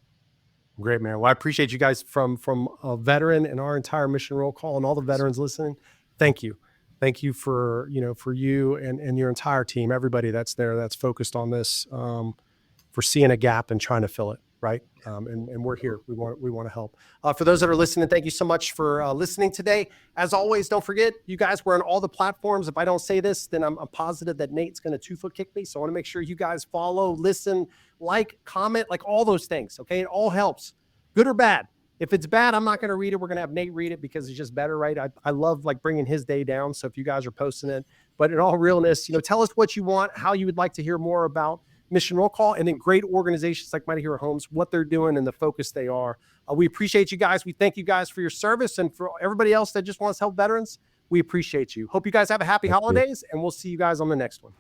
Great, man. Well, I appreciate you guys from a veteran and our entire mission roll call and all the veterans listening. Thank you. Thank you for you and your entire team, everybody that's there, that's focused on this, for seeing a gap and trying to fill it. Right. And we're here. We want to help. For those that are listening, thank you so much for listening today. As always, don't forget, you guys, we're on all the platforms. If I don't say this, then I'm positive that Nate's going to 2-foot kick me. So I want to make sure you guys follow, listen, like, comment, like all those things. Okay. It all helps, good or bad. If it's bad, I'm not going to read it. We're going to have Nate read it because it's just better, right? I love like bringing his day down. So if you guys are posting it, but in all realness, tell us what you want, how you would like to hear more about Mission Roll Call, and then great organizations like Mighty Hero Homes, what they're doing and the focus they are. We appreciate you guys. We thank you guys for your service, and for everybody else that just wants to help veterans, we appreciate you. Hope you guys have a happy holidays, and we'll see you guys on the next one.